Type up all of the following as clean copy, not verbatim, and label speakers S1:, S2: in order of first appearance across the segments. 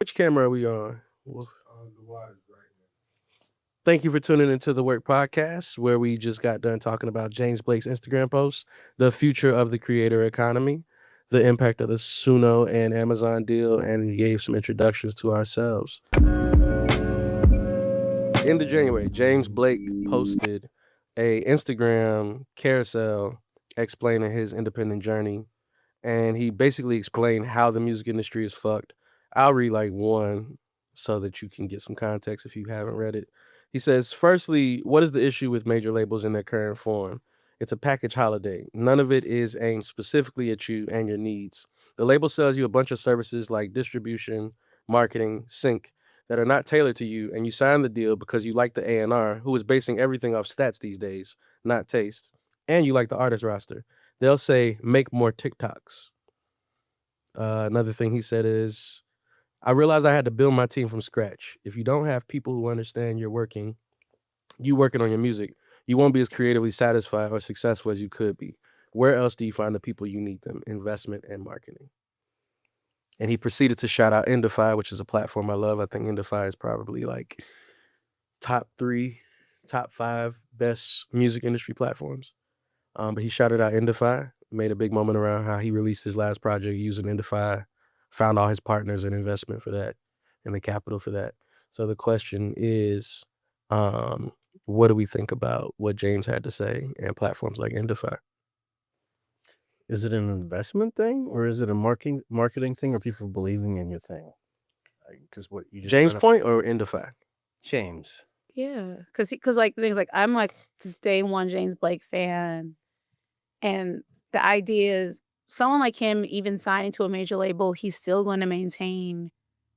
S1: Which camera are we on? Thank you for tuning into the Work Podcast, where we just got done talking about James Blake's Instagram post, the future of the creator economy, the impact of the Suno and Amazon deal, and we gave some introductions to ourselves. End of January, James Blake posted a Instagram carousel explaining his independent journey, and he basically explained how the music industry is fucked. I'll read like one so that you can get some context if you haven't read it. He says, firstly, what is the issue with major labels in their current form? It's a package holiday. None of it is aimed specifically at you and your needs. The label sells you a bunch of services like distribution, marketing, sync that are not tailored to you, and you sign the deal because you like the A&R, who is basing everything off stats these days, not taste, and you like the artist roster. They'll say, make more TikToks. Another thing he said is, I realized I had to build my team from scratch. If you don't have people who understand you working on your music, you won't be as creatively satisfied or successful as you could be. Where else do you find the people you need them? Investment and marketing. And he proceeded to shout out Indify, which is a platform I love. I think Indify is probably like top 3, top 5 best music industry platforms. But he shouted out Indify, made a big moment around how he released his last project using Indify, found all his partners and investment for that and the capital for that. So the question is, what do we think about what James had to say and platforms like Indify?
S2: Is it an investment thing or is it a marketing thing or people believing in your thing? Because what you just
S1: James
S2: brought up-
S1: Point or Indify?
S2: James.
S3: Yeah, because like things like I'm like day one James Blake fan, and the idea is someone like him even signing to a major label, he's still going to maintain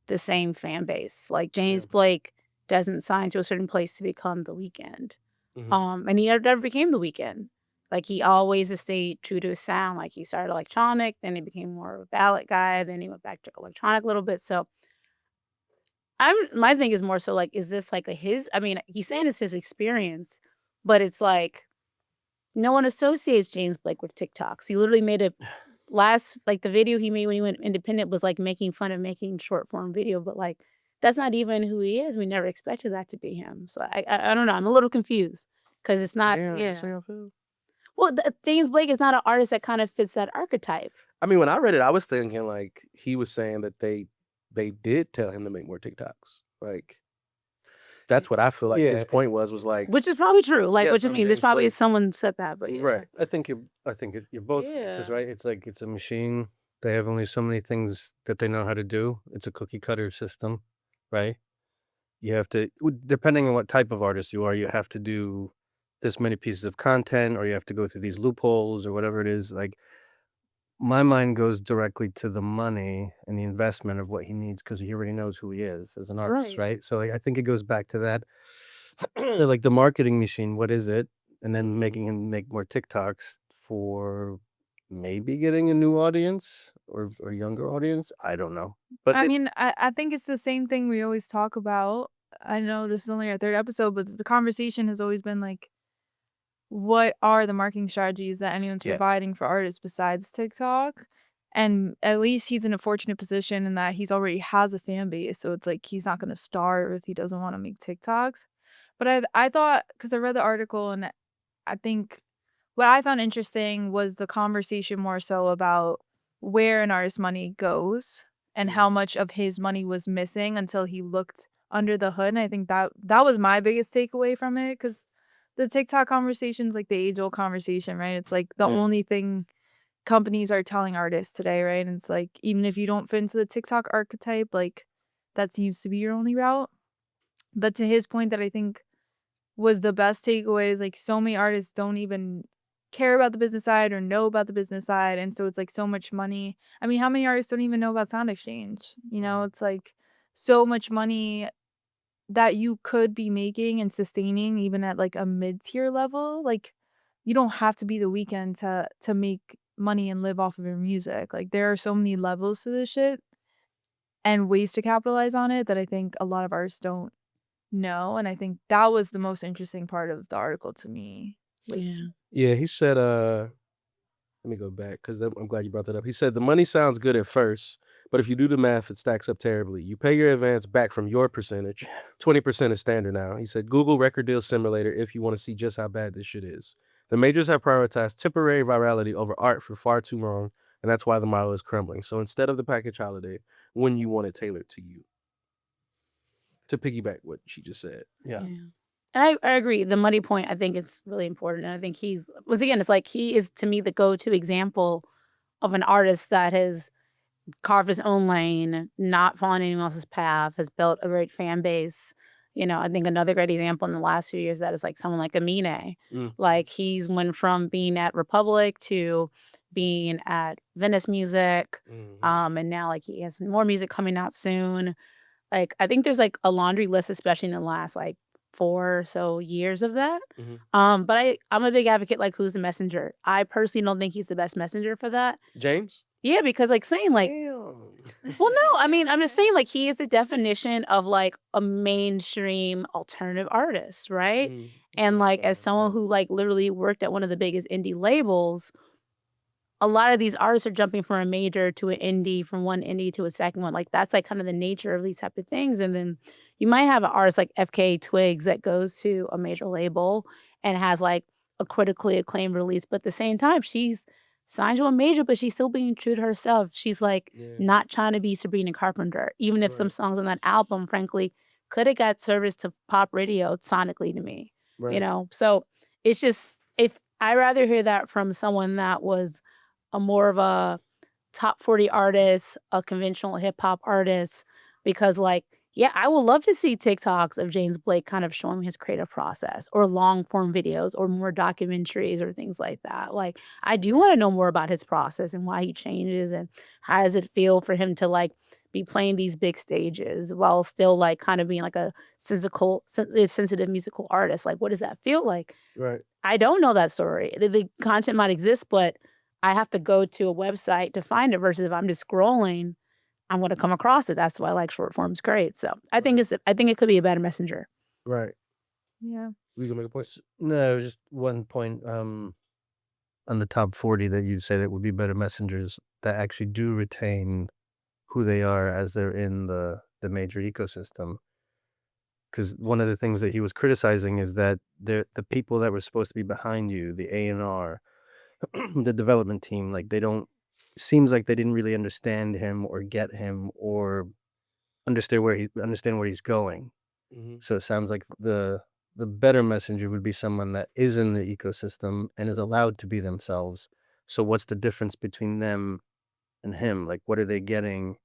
S3: the same fan base. Like James Blake doesn't sign to a certain place to become the Weeknd, and he never became the Weeknd. Like he always has stayed true to his sound. Like he started electronic, then he became more of a ballad guy, then he went back to electronic a little bit. So my thing is more so like, is this like a his? I mean, he's saying it's his experience, but it's like no one associates James Blake with TikToks. He literally made a the video he made when he went independent was like making fun of making short form video, but like that's not even who he is. We never expected that to be him. So I don't know. I'm a little confused because it's not.
S1: Yeah.
S3: Well, James Blake is not an artist that kind of fits that archetype.
S1: I mean, when I read it, I was thinking like he was saying that they did tell him to make more TikToks. Like that's what I feel like his point was like,
S3: which is probably true. Like,
S1: Yeah,
S3: what you
S1: from
S3: mean? There's
S1: James
S3: probably
S1: Blake.
S3: someone said that, but yeah.
S1: right.
S2: I think you're both because right. It's like it's a machine. They have only so many things that they know how to do. It's a cookie cutter system, right? You have to, depending on what type of artist you are, you have to do this many pieces of content, or you have to go through these loopholes, or whatever it is. Like my mind goes directly to the money and the investment of what he needs because he already knows who he is as an artist, right? So I think it goes back to that, like the marketing machine. What is it? And then making him make more TikToks for maybe getting a new audience or younger audience. I don't know. But
S4: I mean, I think it's the same thing we always talk about. I know this is only our third episode, but the conversation has always been like, what are the marketing strategies that anyone's providing for artists besides TikTok? And at least he's in a fortunate position in that he's already has a fan base. So it's like he's not going to starve if he doesn't want to make TikToks. But I thought, because I read the article, and I think what I found interesting was the conversation more so about where an artist's money goes and how much of his money was missing until he looked under the hood. And I think that was my biggest takeaway from it, because the TikTok conversation's like the age-old conversation, right? It's like the only thing companies are telling artists today, right? And it's like, even if you don't fit into the TikTok archetype, like that seems to be your only route. But to his point that I think was the best takeaway is like so many artists don't even care about the business side or know about the business side. And so it's like so much money. I mean, how many artists don't even know about Sound Exchange? You know, it's like so much money that you could be making and sustaining even at like a mid-tier level. Like you don't have to be the Weeknd to make money and live off of your music. Like there are so many levels to this shit and ways to capitalize on it that I think a lot of artists don't know. And I think that was the most interesting part of the article to me.
S1: Yeah, he said, let me go back because I'm glad you brought that up. He said, the money sounds good at first, But if you do the math, it stacks up terribly. You pay your advance back from your percentage. 20% is standard now. He said, Google Record Deal Simulator if you want to see just how bad this shit is. The majors have prioritized temporary virality over art for far too long, and that's why the model is crumbling. So instead of the package holiday, when you want it tailored to you. To piggyback what she just said.
S2: Yeah.
S3: And I agree. The money point, I think it's really important. And I think it's like he is, to me, the go-to example of an artist that has carved his own lane, not following anyone else's path, has built a great fan base. I think another great example in the last few years that is like someone like Amine. Like he's went from being at Republic to being at Venice Music. And now like he has more music coming out soon. Like I think there's like a laundry list, especially in the last like 4 or so years of that. But I'm a big advocate, like, who's the messenger? I personally don't think he's the best messenger for that.
S1: James?
S3: Yeah, because like saying like,
S1: Damn.
S3: well, no, I mean, I'm just saying like he is the definition of like a mainstream alternative artist, right? And like as someone who like literally worked at one of the biggest indie labels, a lot of these artists are jumping from a major to an indie, from one indie to a second one. Like that's like kind of the nature of these type of things. And then you might have an artist like FK Twigs that goes to a major label and has like a critically acclaimed release, but at the same time, she's signed to a major, but she's still being true to herself. She's like not trying to be Sabrina Carpenter, even if some songs on that album, frankly, could have got service to pop radio sonically to me. So it's just, if I rather hear that from someone that was a more of a top 40 artist, a conventional hip hop artist, because like, yeah, I would love to see TikToks of James Blake kind of showing his creative process, or long form videos, or more documentaries or things like that. Like, I do want to know more about his process and why he changes, and how does it feel for him to like be playing these big stages while still like kind of being like a sensitive musical artist. Like, what does that feel like?
S1: Right.
S3: I don't know that story. The content might exist, but I have to go to a website to find it, versus if I'm just scrolling, I'm going to come across it. That's why I like short form's great. So I think it could be a better messenger.
S1: Right.
S4: Yeah.
S1: We gonna make a point?
S2: No, just one point on the top 40 that you say that would be better messengers that actually do retain who they are as they're in the major ecosystem. Because one of the things that he was criticizing is that the people that were supposed to be behind you, the A&R, the development team, like seems like they didn't really understand him or get him or understand where he's going. So it sounds like the better messenger would be someone that is in the ecosystem and is allowed to be themselves. So what's the difference between them and him? Like, what are they getting?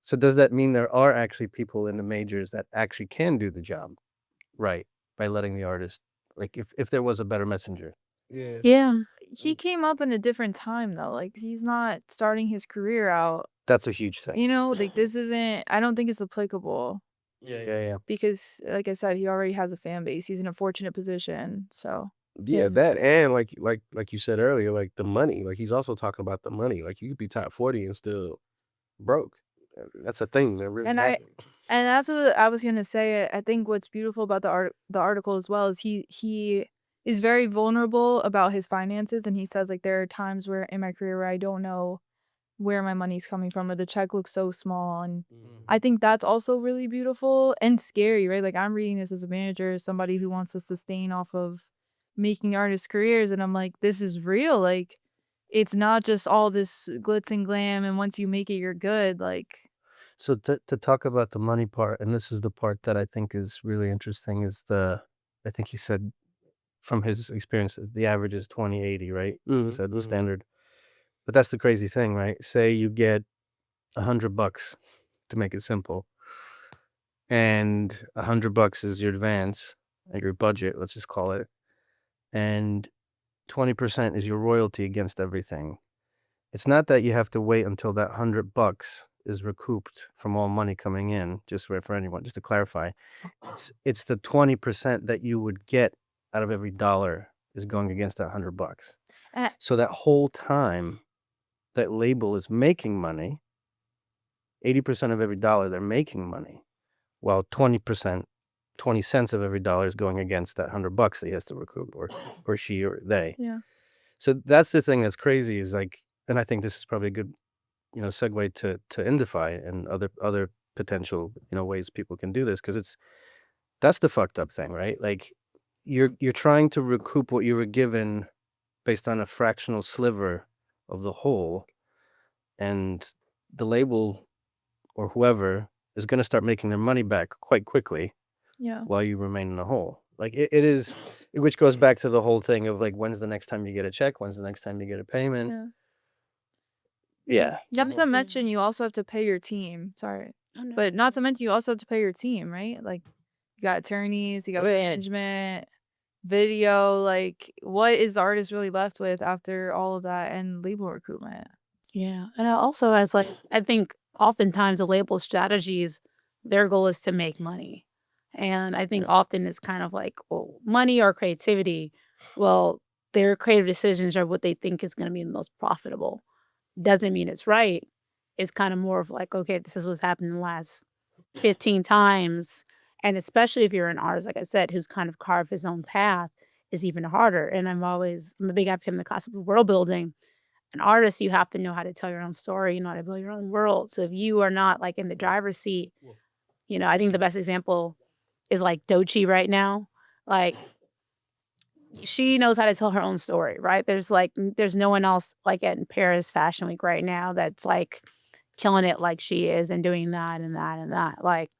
S2: So does that mean there are actually people in the majors that actually can do the job right by letting the artist, like if there was a better messenger?
S3: Yeah.
S4: He came up in a different time though. Like he's not starting his career out.
S2: That's a huge thing.
S4: Like this isn't, I don't think it's applicable.
S2: Yeah.
S4: Because like I said, he already has a fan base. He's in a fortunate position. So
S1: that, and like you said earlier, like the money. Like he's also talking about the money. Like you could be top 40 and still broke. That's a thing that really happened.
S4: And that's what I was gonna say. I think what's beautiful about the article as well is he is very vulnerable about his finances, and he says like there are times where in my career where I don't know where my money's coming from, or the check looks so small, and I think that's also really beautiful and scary, right? Like I'm reading this as a manager, somebody who wants to sustain off of making artists' careers, and I'm like, this is real. Like it's not just all this glitz and glam, and once you make it, you're good. Like.
S2: So to talk about the money part, and this is the part that I think is really interesting, is I think he said from his experience, the average is 20/80, right? He said the standard. But that's the crazy thing, right? Say you get $100, to make it simple, and $100 is your advance, your budget, let's just call it, and 20% is your royalty against everything. It's not that you have to wait until that $100 is recouped from all money coming in, just for anyone, just to clarify. It's the 20% that you would get out of every dollar is going against that $100. So that whole time that label is making money, 80% of every dollar they're making money, while 20%, 20 cents of every dollar is going against that $100 that he has to recoup, or she or they.
S4: Yeah.
S2: So that's the thing that's crazy, is like, and I think this is probably a good segue to Indify and other potential ways people can do this, because that's the fucked up thing, right? Like you're trying to recoup what you were given based on a fractional sliver of the whole, and the label or whoever is going to start making their money back quite quickly
S4: Yeah.
S2: while you remain in the hole. Like it is, which goes back to the whole thing of like, when's the next time you get a check? When's the next time you get a payment? Yeah.
S4: Not to mention, you also have to pay your team. Sorry.
S3: Oh, no.
S4: But not to mention, you also have to pay your team, right? Like, you got attorneys, you got management, video. Like, what is the artist really left with after all of that and label recoupment?
S3: Yeah. And also, as like, I think oftentimes the label strategies, their goal is to make money. And I think often it's kind of like, well, money or creativity. Well, their creative decisions are what they think is going to be the most profitable. Doesn't mean it's right. It's kind of more of like, okay, this is what's happened the last 15 times. And especially if you're an artist, like I said, who's kind of carved his own path, is even harder. And I'm a big advocate in the concept of world building. An artist, you have to know how to tell your own story, you know how to build your own world. So if you are not like in the driver's seat, I think the best example is like Doechii right now. Like, she knows how to tell her own story, right? There's no one else like at Paris Fashion Week right now that's like killing it like she is and doing that and that and that. Like,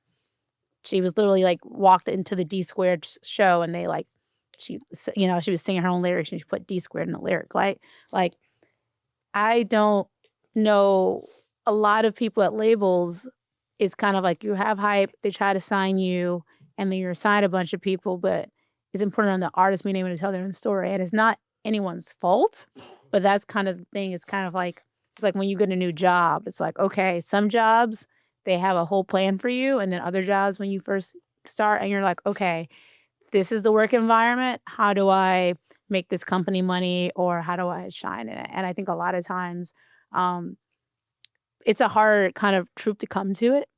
S3: she was literally like walked into the D Squared show and they like, she was singing her own lyrics and she put D Squared in the lyric. Like I don't know, a lot of people at labels, it's kind of like you have hype, they try to sign you, and then you're assigned a bunch of people, but it's important on the artist being able to tell their own story. And it's not anyone's fault, but that's kind of the thing. It's kind of like, it's like when you get a new job, it's like, okay, some jobs, they have a whole plan for you. And then other jobs, when you first start and you're like, okay, this is the work environment. How do I make this company money, or how do I shine in it? And I think a lot of times it's a hard kind of truth to come to it.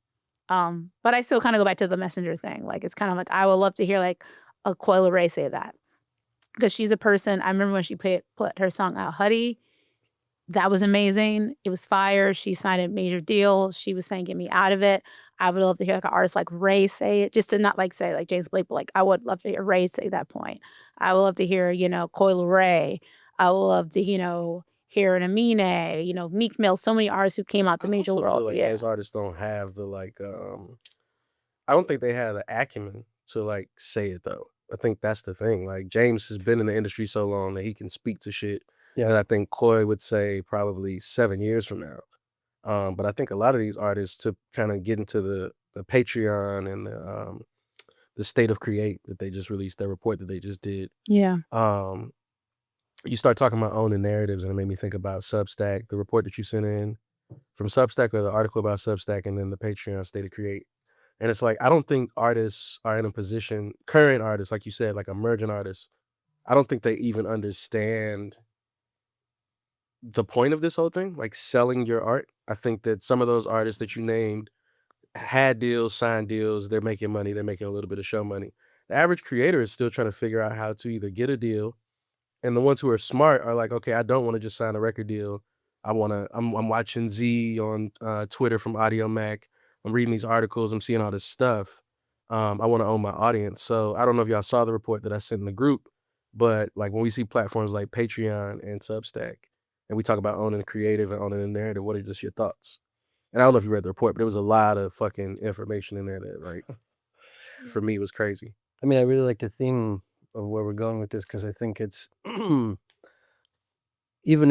S3: But I still kind of go back to the messenger thing. Like, it's kind of like, I would love to hear like a Coil Ray say that, because she's a person. I remember when she put her song out, Huddy. That was amazing. It was fire. She signed a major deal. She was saying, get me out of it. I would love to hear like an artist like Ray say it, just to not like say like James Blake, but like I would love to hear Ray say that point. I would love to hear, Coil Ray. I would love to, hear an Amine, Meek Mill, so many artists who came out the major world.
S1: Like those artists don't have the like I don't think they have the acumen to like say it though. I think that's the thing. Like, James has been in the industry so long that he can speak to shit. Yeah, I think Coy would say probably 7 years from now. But I think a lot of these artists, to kind of get into the Patreon and the State of Create that they just released, their report that they just did.
S3: Yeah.
S1: You start talking about owning narratives, and it made me think about Substack, the report that you sent in from Substack, or the article about Substack, and then the Patreon State of Create. And it's like, I don't think artists are in a position, current artists, like you said, like emerging artists, I don't think they even understand the point of this whole thing, like selling your art. I think that some of those artists that you named had deals, signed deals, they're making money, they're making a little bit of show money. The average creator is still trying to figure out how to either get a deal, and the ones who are smart are like, okay, I don't want to just sign a record deal. I'm watching Z on Twitter from Audio Mac. I'm reading these articles, I'm seeing all this stuff. I want to own my audience. So I don't know if y'all saw the report that I sent in the group, but like when we see platforms like Patreon and Substack, and we talk about owning the creative and owning the narrative, what are just your thoughts? And I don't know if you read the report, but there was a lot of fucking information in there that, like, for me, was crazy.
S2: I mean, I really like the theme of where we're going with this, because I think it's even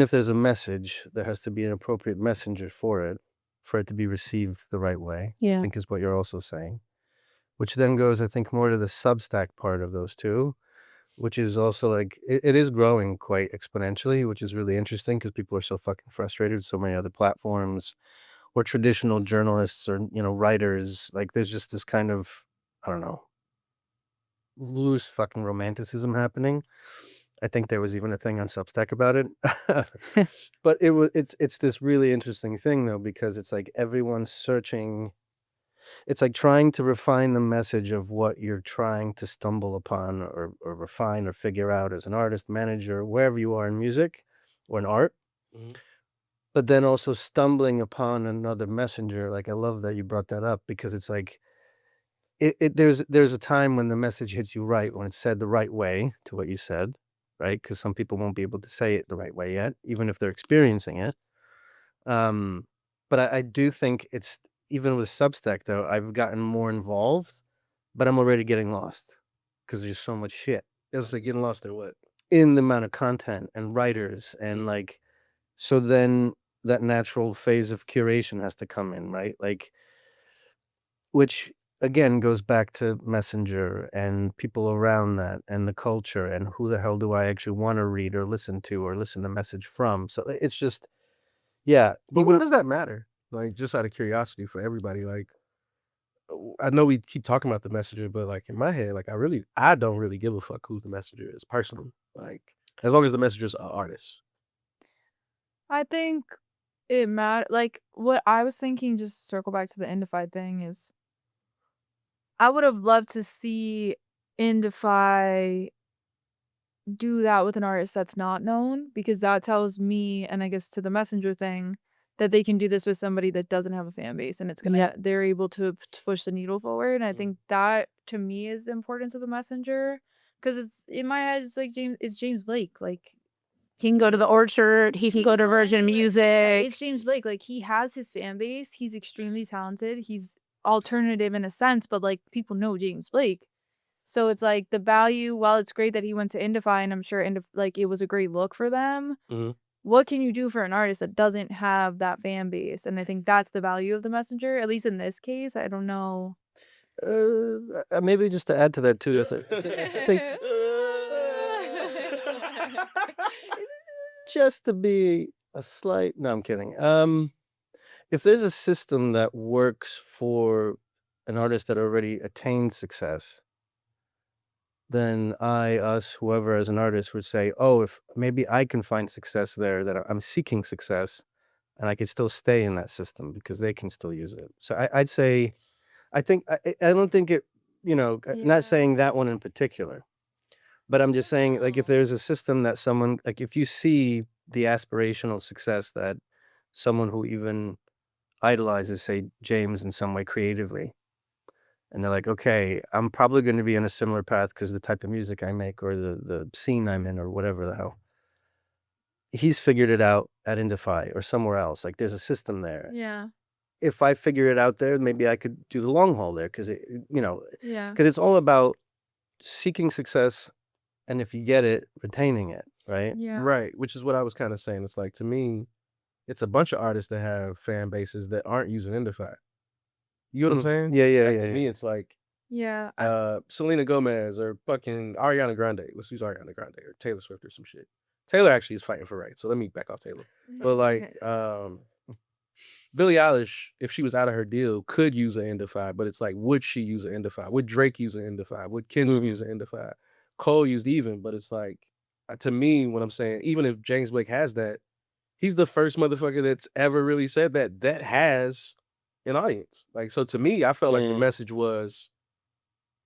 S2: if there's a message, there has to be an appropriate messenger for it to be received the right way.
S3: Yeah.
S2: I think is what you're also saying, which then goes, I think, more to the Substack part of those two, which is also like, it is growing quite exponentially, which is really interesting because people are so fucking frustrated with so many other platforms, or traditional journalists, or, writers. Like, there's just this kind of, I don't know, loose fucking romanticism happening. I think there was even a thing on Substack about it. But it's this really interesting thing though, because it's like everyone's searching. It's like trying to refine the message of what you're trying to stumble upon, or refine, or figure out as an artist, manager, wherever you are in music or in art. but then also stumbling upon another messenger. Like, I love that you brought that up, because it's like, there's a time when the message hits you right, when it's said the right way to what you said, right? Because some people won't be able to say it the right way yet, even if they're experiencing it. But I do think it's, even with Substack though, I've gotten more involved, but I'm already getting lost because there's so much shit.
S1: It's like getting lost in what?
S2: In the amount of content and writers, and like, so then that natural phase of curation has to come in, right? Like, which again goes back to Messenger and people around that and the culture and who the hell do I actually want to read or listen to message from. So it's just, yeah.
S1: But what does that matter? Like, just out of curiosity for everybody, like, I know we keep talking about the messenger, but like in my head, like I don't really give a fuck who the messenger is personally. Like, as long as the messenger's an artist.
S4: I think it matters. Like, what I was thinking, just circle back to the Indify thing, is I would have loved to see Indify do that with an artist that's not known, because that tells me, and I guess to the messenger thing, that they can do this with somebody that doesn't have a fan base, and it's gonna they're able to push the needle forward. And I think that, to me, is the importance of the messenger, because it's, in my head, it's like James Blake. Like,
S3: he can go to the Orchard, he can go to Virgin Music.
S4: It's James Blake. Like, he has his fan base. He's extremely talented. He's alternative in a sense, but like, people know James Blake. So it's like the value, while it's great that he went to Indify, and I'm sure like it was a great look for them. What can you do for an artist that doesn't have that fan base? And I think that's the value of the messenger, at least in this case. I don't know.
S2: Maybe just to add to that too, I think just to be a slight, no, I'm kidding. If there's a system that works for an artist that already attained success, then us, whoever as an artist would say, oh, if maybe I can find success there, that I'm seeking success, and I could still stay in that system because they can still use it. So I'd say, I don't think it, not saying that one in particular, but I'm just saying, like, if there's a system that someone, like, if you see the aspirational success that someone who even idolizes, say, James in some way creatively, and they're like, okay, I'm probably going to be on a similar path because the type of music I make or the scene I'm in or whatever the hell. He's figured it out at Indify or somewhere else. Like, there's a system there.
S4: Yeah.
S2: If I figure it out there, maybe I could do the long haul there, because
S4: because
S2: it's all about seeking success, and if you get it, retaining it, right?
S4: Yeah.
S1: Right, which is what I was kind of saying. It's like, to me, it's a bunch of artists that have fan bases that aren't using Indify. You know what I'm saying?
S2: Yeah.
S1: Like, to me, it's like,
S4: Yeah.
S1: Selena Gomez or fucking Ariana Grande. Let's use Ariana Grande or Taylor Swift or some shit. Taylor actually is fighting for rights, so let me back off Taylor. But like, Billie Eilish, if she was out of her deal, could use an Indify, but it's like, would she use an Indify? Would Drake use an Indify? Would Kendrick use an Indify? Cole used Even, but it's like, to me, what I'm saying, even if James Blake has that, he's the first motherfucker that's ever really said that has an audience. Like, so to me, I felt like the message was,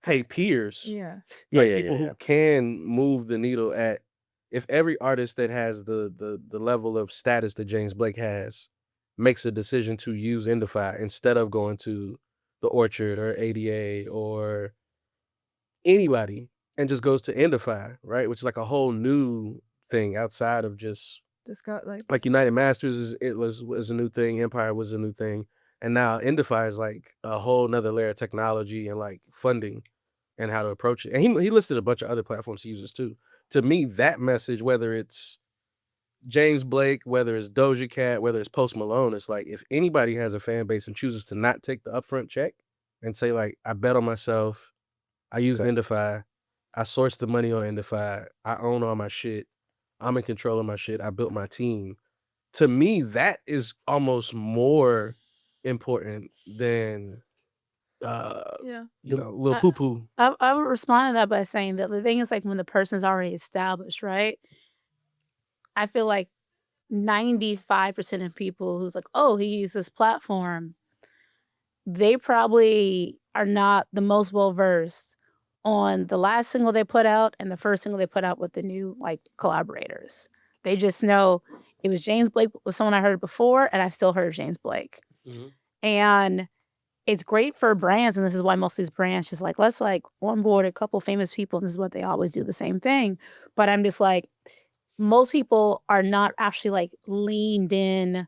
S1: hey, peers.
S4: Yeah.
S1: People who can move the needle at, if every artist that has the level of status that James Blake has makes a decision to use Indify instead of going to the Orchard or ADA or anybody, and just goes to Indify, right? Which is like a whole new thing outside of just
S4: This got
S1: like United Masters was a new thing, Empire was a new thing, and now Indify is like a whole nother layer of technology and like funding and how to approach it. And he listed a bunch of other platforms he uses too. To me, that message, whether it's James Blake, whether it's Doja Cat, whether it's Post Malone, it's like, if anybody has a fan base and chooses to not take the upfront check and say, like, I bet on myself, I use Indify, I source the money on Indify, I own all my shit, I'm in control of my shit, I built my team. To me, that is almost more important than Lil Poo Poo.
S3: I would respond to that by saying that the thing is, like, when the person's already established, right? I feel like 95% of people who's like, oh, he used this platform, they probably are not the most well versed on the last single they put out and the first single they put out with the new like collaborators. They just know It was James Blake was someone I heard before, and I've still heard James Blake.
S1: Mhm.
S3: And it's great for brands, and this is why most of these brands just like, let's like onboard a couple famous people, and this is what they always do, the same thing. But I'm just like, most people are not actually like leaned in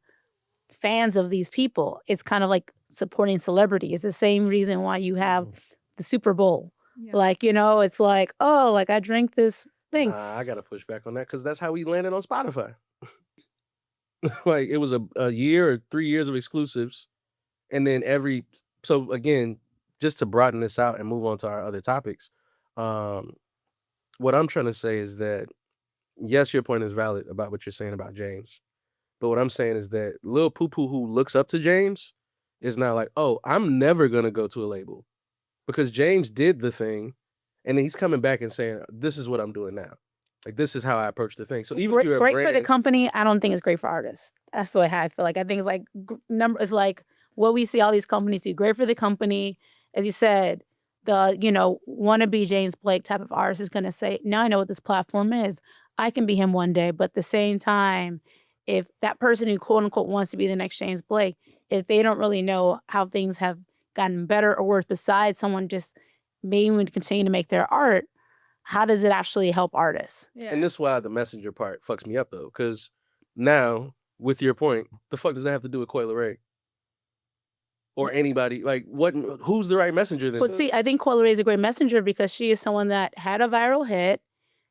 S3: fans of these people. It's kind of like supporting celebrity. It's the same reason why you have the Super Bowl.
S4: Yeah.
S3: Like, it's like, oh, like I drank this thing.
S1: I gotta push back on that because that's how we landed on Spotify. Like it was a year or 3 years of exclusives, and then so again, just to broaden this out and move on to our other topics, what I'm trying to say is that yes, your point is valid about what you're saying about James. But what I'm saying is that Lil Poo Poo, who looks up to James, is not like, oh, I'm never gonna go to a label because James did the thing, and then he's coming back and saying, this is what I'm doing now. Like this is how I approach the thing. So even if you're a
S3: Great
S1: brand,
S3: for the company, I don't think it's great for artists. That's the way I feel. Like I think it's like it's like what we see all these companies do. Great for the company, as you said. The wannabe James Blake type of artist is gonna say, now I know what this platform is. I can be him one day, but at the same time, if that person who quote unquote wants to be the next James Blake, if they don't really know how things have gotten better or worse, besides someone just maybe continue to make their art, how does it actually help artists?
S4: Yeah.
S1: and this is why the messenger part fucks me up though, because now with your point, the fuck does that have to do with Coi Leray? Or anybody, like what? Who's the right messenger then?
S3: But see, I think Coi Leray is a great messenger because she is someone that had a viral hit,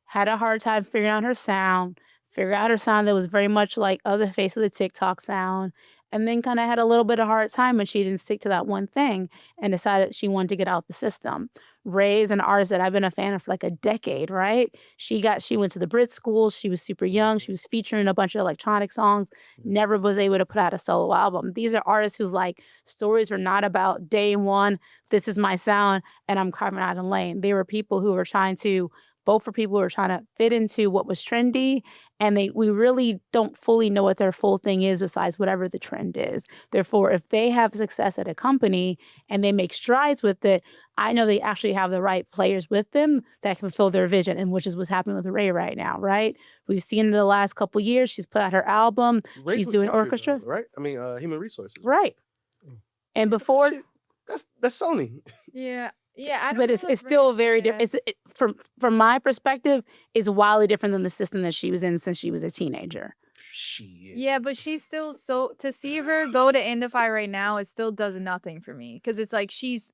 S3: had a hard time figuring out her sound, figured out her sound that was very much like other face of the TikTok sound, and then kind of had a little bit of hard time when she didn't stick to that one thing and decided she wanted to get out the system. Ray is an artist that I've been a fan of for like a decade, right? She went to the Brit school. She was super young. She was featuring a bunch of electronic songs, never was able to put out a solo album. These are artists whose like stories were not about day one, this is my sound, and I'm carving out a lane. They were people who were trying to both for people who are trying to fit into what was trendy, and we really don't fully know what their full thing is besides whatever the trend is. Therefore, if they have success at a company and they make strides with it, I know they actually have the right players with them that can fulfill their vision, and which is what's happening with Ray right now, right? We've seen in the last couple years, she's put out her album,
S1: Ray's
S3: she's
S1: with
S3: doing
S1: Napster,
S3: orchestras.
S1: right? I mean, human resources.
S3: Right. And before...
S1: Shit, that's Sony.
S4: Yeah. Yeah,
S3: but it's still very different. From my perspective, it's wildly different than the system that she was in since she was a teenager.
S1: Shit.
S4: Yeah, but she's still to see her go to Indify right now, it still does nothing for me because it's like she's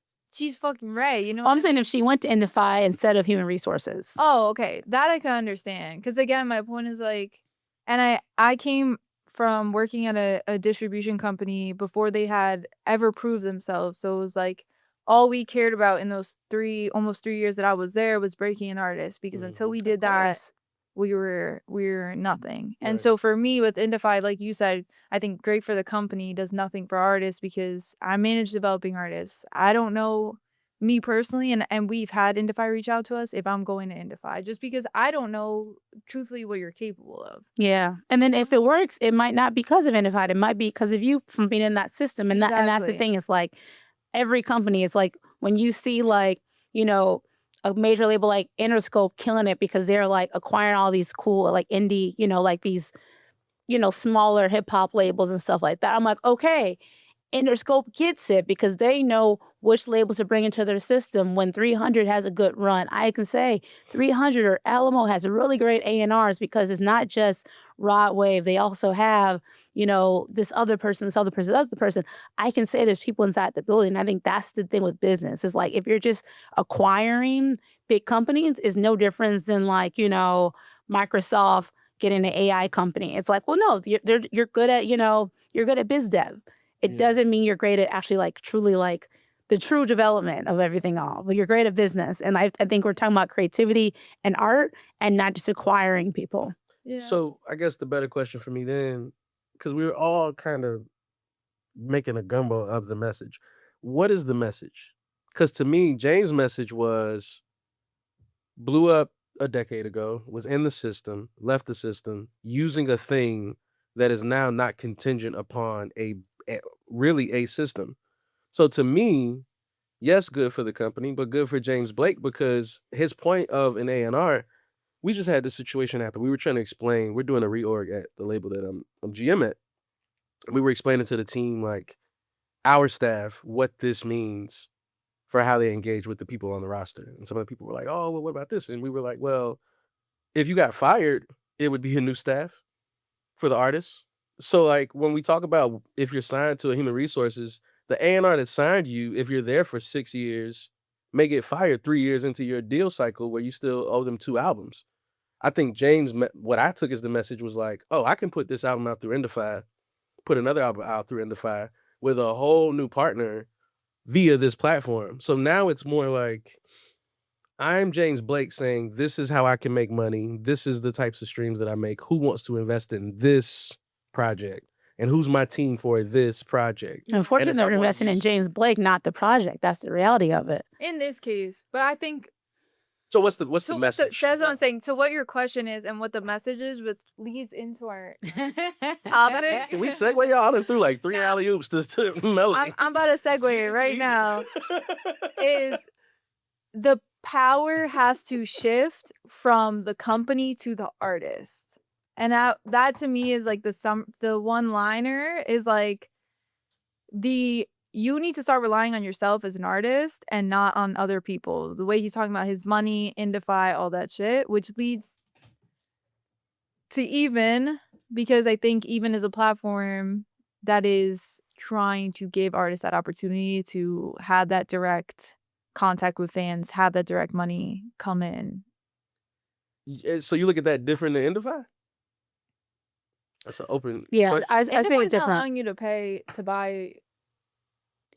S4: fucking Ray,
S3: I'm saying if she went to Indify instead of human resources.
S4: Oh, okay, that I can understand because again, my point is like, and I came from working at a distribution company before they had ever proved themselves, so it was like. All we cared about in those almost 3 years that I was there was breaking an artist because until we did that, we were nothing. And so for me with Indify, like you said, I think great for the company, does nothing for artists because I manage developing artists. I don't know me personally, and we've had Indify reach out to us if I'm going to Indify just because I don't know truthfully what you're capable of.
S3: Yeah. And then if it works, it might not be because of Indify. It might be because of you from being in that system. And that's the thing is like, every company is like when you see like, a major label like Interscope killing it because they're like acquiring all these cool like indie, like these, smaller hip hop labels and stuff like that. I'm like, okay, Interscope gets it because they know which labels to bring into their system. When 300 has a good run, I can say 300 or Alamo has really great A&Rs because it's not just Rod Wave. They also have, this other person. I can say there's people inside the building. I think that's the thing with business. It's like if you're just acquiring big companies, is no difference than like, Microsoft getting an AI company. It's like, well, no, you're good at, you're good at biz dev. It doesn't mean you're great at actually like truly like the true development of everything all. But you're great at business. And I think we're talking about creativity and art and not just acquiring people.
S4: Yeah.
S1: So I guess the better question for me then, because we were all kind of making a gumbo of the message. What is the message? Because to me, James' message was blew up a decade ago, was in the system, left the system, using a thing that is now not contingent upon really a system. So to me, yes, good for the company, but good for James Blake because his point of an A&R we just had this situation happen. We were trying to explain. We're doing a reorg at the label that I'm GM at. We were explaining to the team, like, our staff, what this means for how they engage with the people on the roster. And some of the people were like, oh, well, what about this? And we were like, well, if you got fired, it would be a new staff for the artists. So, like, when we talk about if you're signed to a human resources, the A&R that signed you, if you're there for 6 years, may get fired 3 years into your deal cycle where you still owe them 2 albums. I think James, what I took as the message was like, oh, I can put this album out through Indify, put another album out through Indify with a whole new partner via this platform. So now it's more like, I'm James Blake saying, this is how I can make money. This is the types of streams that I make. Who wants to invest in this project? And who's my team for this project?
S3: Unfortunately, they're investing in James Blake, not the project. That's the reality of it.
S4: In this case, but I think.
S1: So what's the message?
S4: So that's what I'm saying. So what your question is and what the message is, which leads into our topic.
S1: Can we segue y'all through like 3 alley-oops to Melody?
S4: I'm about to segue right now. Is the power has to shift from the company to the artist. And that to me is like the one-liner is like you need to start relying on yourself as an artist and not on other people. The way he's talking about his money, Indify, all that shit, which leads to Even, because I think Even is a platform that is trying to give artists that opportunity to have that direct contact with fans, have that direct money come in.
S1: So you look at that different than Indify? That's an open.
S3: Yeah, I say it's
S4: not
S3: different.
S4: allowing you to pay to buy.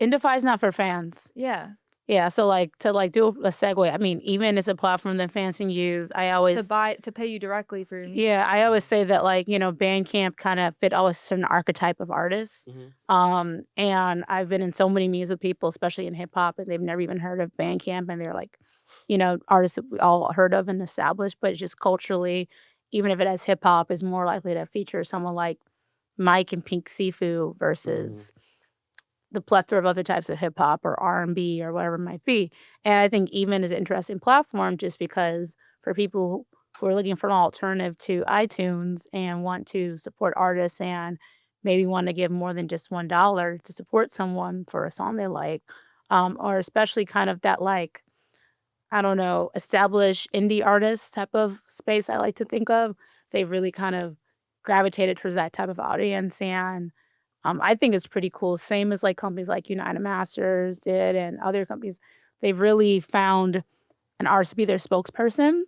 S3: Indify is not for fans.
S4: Yeah.
S3: Yeah, so to do a segue, I mean, Even is a platform that fans can use. I always
S4: to pay you directly for your music.
S3: Yeah, I always say that Bandcamp kind of fit always a certain archetype of artists.
S1: Mm-hmm.
S3: And I've been in so many meetings with people, especially in hip hop, and they've never even heard of Bandcamp, and they're like, artists that we all heard of and established, but just culturally, even if it has hip hop, is more likely to feature someone like Mike and Pink Sifu versus the plethora of other types of hip hop or R&B or whatever it might be. And I think Even is an interesting platform just because for people who are looking for an alternative to iTunes and want to support artists and maybe want to give more than just $1 to support someone for a song they like, or especially kind of that established indie artist type of space I like to think of. They've really kind of gravitated towards that type of audience, and I think it's pretty cool. Same as companies like United Masters did and other companies. They've really found an artist to be their spokesperson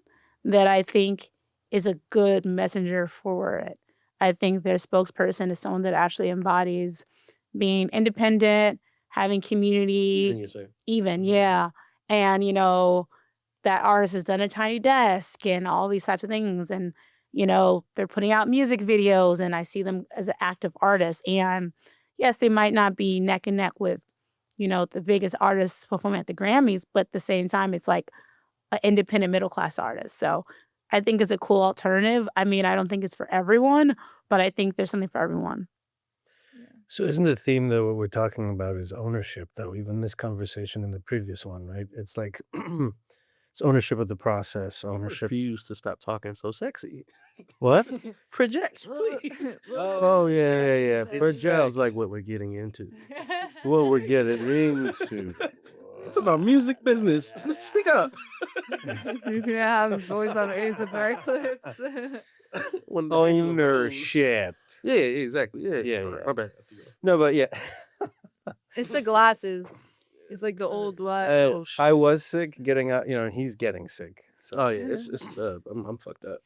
S3: that I think is a good messenger for it. I think their spokesperson is someone that actually embodies being independent, having community. Even, yeah. And, that artist has done a tiny desk and all these types of things. And, they're putting out music videos and I see them as an active artist. And yes, they might not be neck and neck with, the biggest artists performing at the Grammys, but at the same time, it's like an independent middle-class artist. So I think it's a cool alternative. I mean, I don't think it's for everyone, but I think there's something for everyone.
S2: So isn't the theme, though, what we're talking about is ownership, though, even this conversation in the previous one, right? It's like, it's ownership of the process, ownership.
S1: I refuse to stop talking so sexy.
S2: What?
S1: Project, please.
S2: Oh, yeah.
S1: Project. Sounds like what we're getting into.
S2: What we're getting into.
S1: It's about music business. Speak up.
S4: You can have his voice on ASMR clips.
S2: Ownership.
S1: Yeah, exactly. Yeah. My bad.
S2: No, but yeah.
S4: It's the glasses. It's like the old what?
S2: I was sick getting out, he's getting sick. So.
S1: Oh yeah, it's I'm fucked up.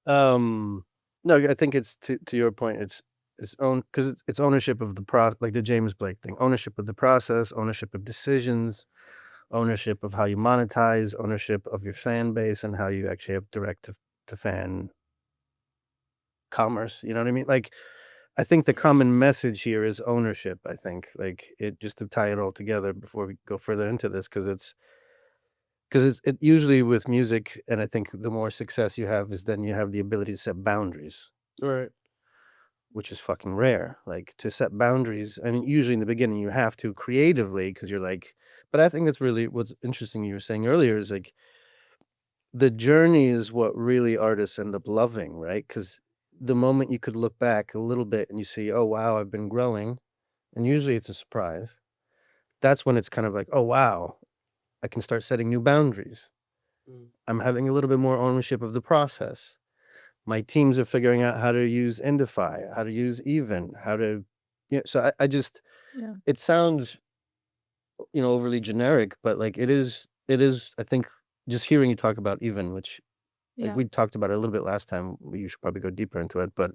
S2: No, I think it's to your point. It's own because it's ownership of the process, like the James Blake thing. Ownership of the process, ownership of decisions, ownership of how you monetize, ownership of your fan base, and how you actually have direct to fan commerce. You know what I mean? Like, I think the common message here is ownership. I think just to tie it all together before we go further into this, because it's usually with music, and I think the more success you have is then you have the ability to set boundaries,
S1: Right.
S2: which is fucking rare. Like, to set boundaries, I mean, usually in the beginning you have to creatively, because you're like, but I think that's really what's interesting you were saying earlier is like, the journey is what really artists end up loving, right? Because the moment you could look back a little bit and you see, oh, wow, I've been growing, and usually it's a surprise, that's when it's kind of like, oh, wow, I can start setting new boundaries. I'm having a little bit more ownership of the process. My teams are figuring out how to use Indify, how to use Even, how to, so I just, it sounds, overly generic, but like it is, I think, just hearing you talk about Even, which like we talked about it a little bit last time, you should probably go deeper into it, but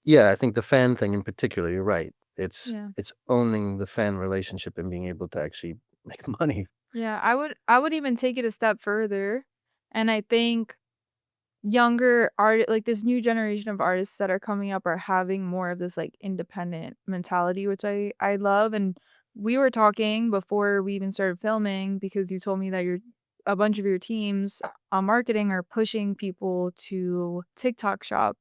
S2: yeah, I think the fan thing in particular, you're right. It's owning the fan relationship and being able to actually make money.
S4: Yeah, I would even take it a step further, and I think younger art, like this new generation of artists that are coming up, are having more of this like independent mentality, which I love. And we were talking before we even started filming, because you told me that a bunch of your teams on marketing are pushing people to TikTok shop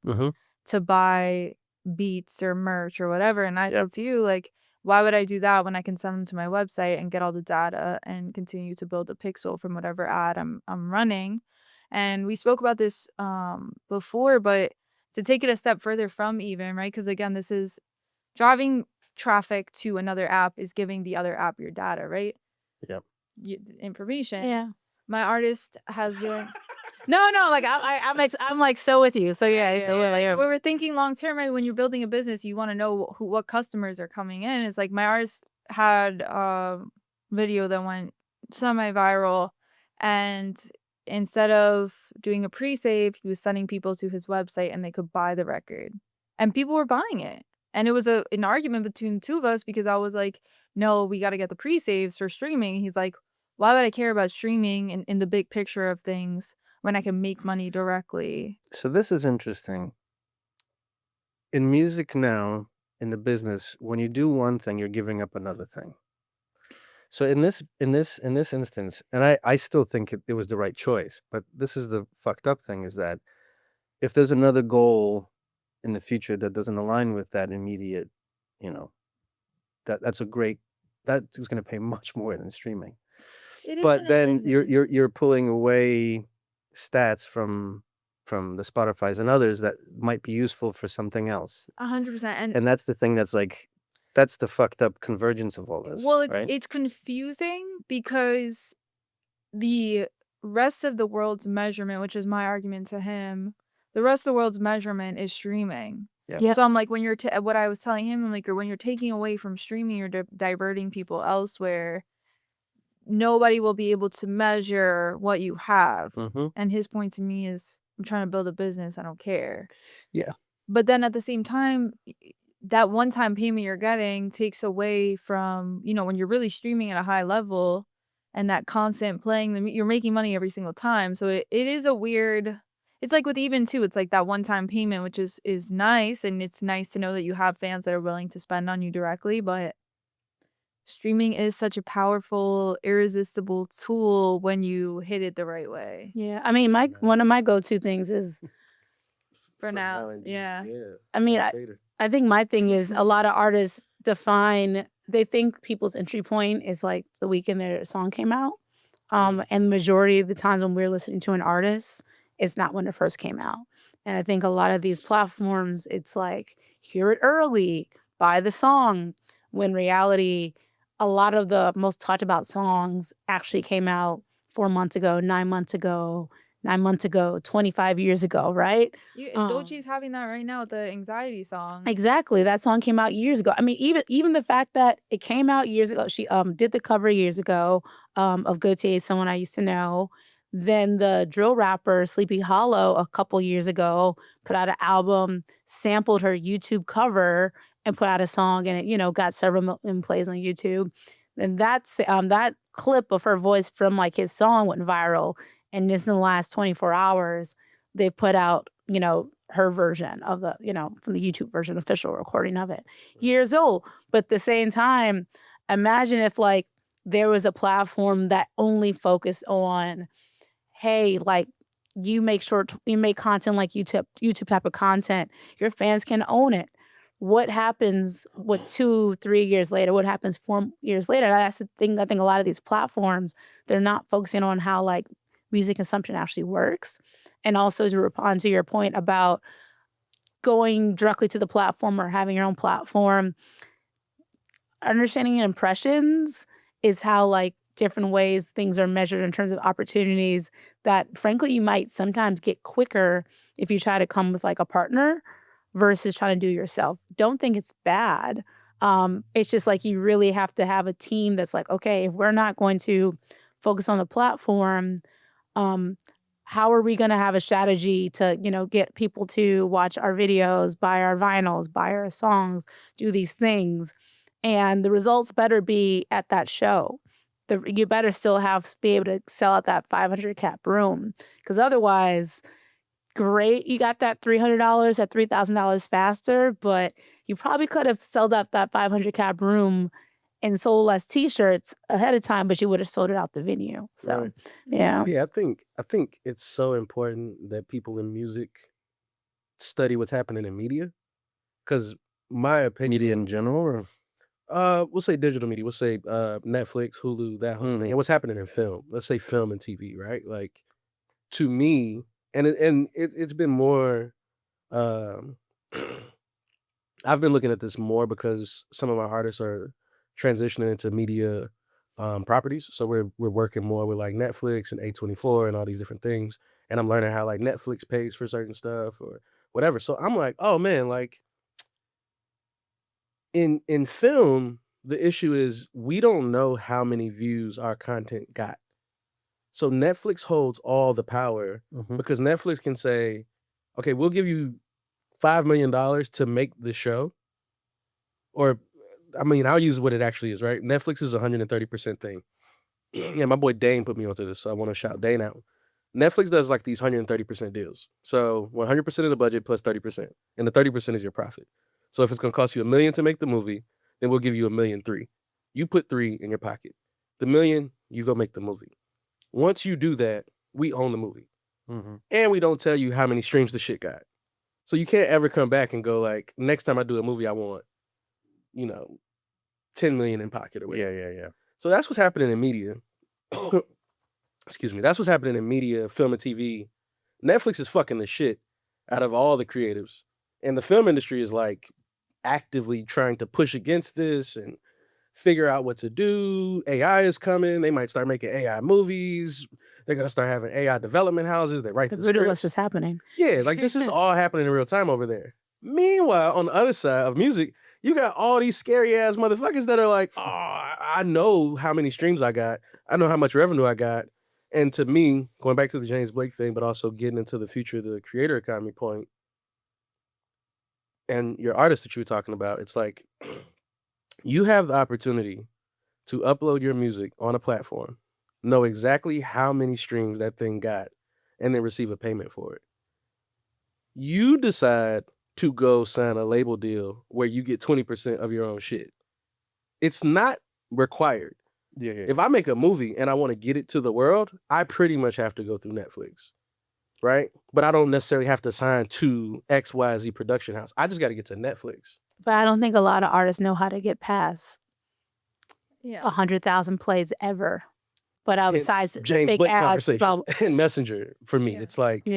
S4: to buy beats or merch or whatever. And I said to you, like, why would I do that when I can send them to my website and get all the data and continue to build a pixel from whatever ad I'm running? And we spoke about this before, but to take it a step further from Even, right? Because again, this is driving traffic to another app is giving the other app your data, right?
S2: Yep.
S4: Information.
S3: Yeah.
S4: My artist has been.
S3: No, like I'm like so with you. So yeah.
S4: We were thinking long term, right? When you're building a business, you want to know what customers are coming in. It's like my artist had a video that went semi-viral, and instead of doing a pre-save, he was sending people to his website and they could buy the record, and people were buying it. And it was an argument between the two of us, because I was like, no, we got to get the pre-saves for streaming. He's like, why would I care about streaming in the big picture of things when I can make money directly?
S2: So this is interesting. In music now, in the business, when you do one thing, you're giving up another thing. So in this instance, and I still think it was the right choice, but this is the fucked up thing, is that if there's another goal in the future that doesn't align with that immediate, that's a great, that is going to pay much more than streaming. But then you're pulling away stats from the Spotify's and others that might be useful for something else.
S4: 100%.
S2: And that's the thing that's like, that's the fucked up convergence of all this.
S4: Well,
S2: right?
S4: It's confusing because the rest of the world's measurement, which is my argument to him, the rest of the world's measurement is streaming.
S2: Yeah.
S4: So I'm like, when you're what I was telling him, I'm like, or when you're taking away from streaming, you're diverting people elsewhere. Nobody will be able to measure what you have. And his point to me is, I'm trying to build a business. I don't care.
S2: Yeah.
S4: But then at the same time, that one-time payment you're getting takes away from, when you're really streaming at a high level and that constant playing, you're making money every single time. So it is a weird, it's like with Even too, it's like that one-time payment, which is nice. And it's nice to know that you have fans that are willing to spend on you directly. But streaming is such a powerful, irresistible tool when you hit it the right way.
S3: Yeah. I mean, one of my go-to things is
S4: for now. Yeah.
S3: I mean, I think my thing is, a lot of artists they think people's entry point is like the weekend their song came out. And the majority of the times when we're listening to an artist, it's not when it first came out. And I think a lot of these platforms, it's like, hear it early, buy the song. When reality, a lot of the most talked about songs actually came out 4 months ago, 9 months ago, 25 years ago, right?
S4: Doechie's having that right now with the anxiety song.
S3: Exactly. That song came out years ago. I mean, even the fact that it came out years ago, she did the cover years ago of Gautier, Someone I Used to Know. Then the drill rapper Sleepy Hollow a couple years ago put out an album, sampled her YouTube cover, and put out a song, and it, got several million plays on YouTube. And that clip of her voice from like his song went viral. And just in the last 24 hours, they put out, her version of the, from the YouTube version, official recording of it. Years old. But at the same time, imagine if like there was a platform that only focused on, hey, like you make content like YouTube type of content. Your fans can own it. What happens 2-3 years later? What happens 4 years later? That's the thing. I think a lot of these platforms, they're not focusing on how like music consumption actually works. And also to respond to your point about going directly to the platform or having your own platform, understanding impressions is how like different ways things are measured in terms of opportunities that frankly you might sometimes get quicker if you try to come with like a partner versus trying to do it yourself. Don't think it's bad. It's just like you really have to have a team that's like, okay, if we're not going to focus on the platform, how are we going to have a strategy to, get people to watch our videos, buy our vinyls, buy our songs, do these things? And the results better be at that show. You better still be able to sell out that 500 cap room, because otherwise, great, you got that $300 at $3,000 faster, but you probably could have sold out that 500 cap room and sold less T-shirts ahead of time, but you would have sold it out the venue. So,
S1: Right.
S3: yeah.
S1: Yeah, I think it's so important that people in music study what's happening in media, because my opinion,
S2: Media in general, or
S1: we'll say digital media, we'll say Netflix, Hulu, that whole thing, and what's happening in film. Let's say film and TV, right? Like, to me, it's been more. Um, I've been looking at this more because some of my artists are transitioning into media properties. So we're working more with like Netflix and A24 and all these different things. And I'm learning how like Netflix pays for certain stuff or whatever. So I'm like, oh man, like in film, the issue is we don't know how many views our content got. So Netflix holds all the power because Netflix can say, okay, we'll give you $5 million to make the show. Or, I mean, I'll use what it actually is, right? Netflix is 130% thing. Yeah, my boy Dane put me onto this, so I want to shout Dane out. Netflix does like these 130% deals. So 100% of the budget plus 30%. And the 30% is your profit. So if it's going to cost you $1 million to make the movie, then we'll give you $1.3 million. You put 3 in your pocket. The $1 million, you go make the movie. Once you do that, we own the movie. And we don't tell you how many streams the shit got. So you can't ever come back and go like, next time I do a movie, I want 10 million in pocket or whatever.
S2: Yeah.
S1: So that's what's happening in media. Excuse me. That's what's happening in media, film and TV. Netflix is fucking the shit out of all the creatives. And the film industry is like actively trying to push against this and figure out what to do. AI is coming. They might start making AI movies. They're going to start having AI development houses. They write the
S3: voodoo
S1: scripts.
S3: list is happening.
S1: Yeah, like this is all happening in real time over there. Meanwhile, on the other side of music, you got all these scary ass motherfuckers that are like, oh, I know how many streams I got. I know how much revenue I got. And to me, going back to the James Blake thing, but also getting into the future of the creator economy point and your artist that you were talking about, it's like you have the opportunity to upload your music on a platform, know exactly how many streams that thing got, and then receive a payment for it. You decide to go sign a label deal where you get 20% of your own shit. It's not required.
S2: Yeah.
S1: If I make a movie and I want to get it to the world, I pretty much have to go through Netflix, right? But I don't necessarily have to sign to XYZ production house. I just got to get to Netflix.
S3: But I don't think a lot of artists know how to get past 100,000 plays ever. But besides
S1: James
S3: big
S1: Blake
S3: ads,
S1: conversation and Messenger for me, it's like,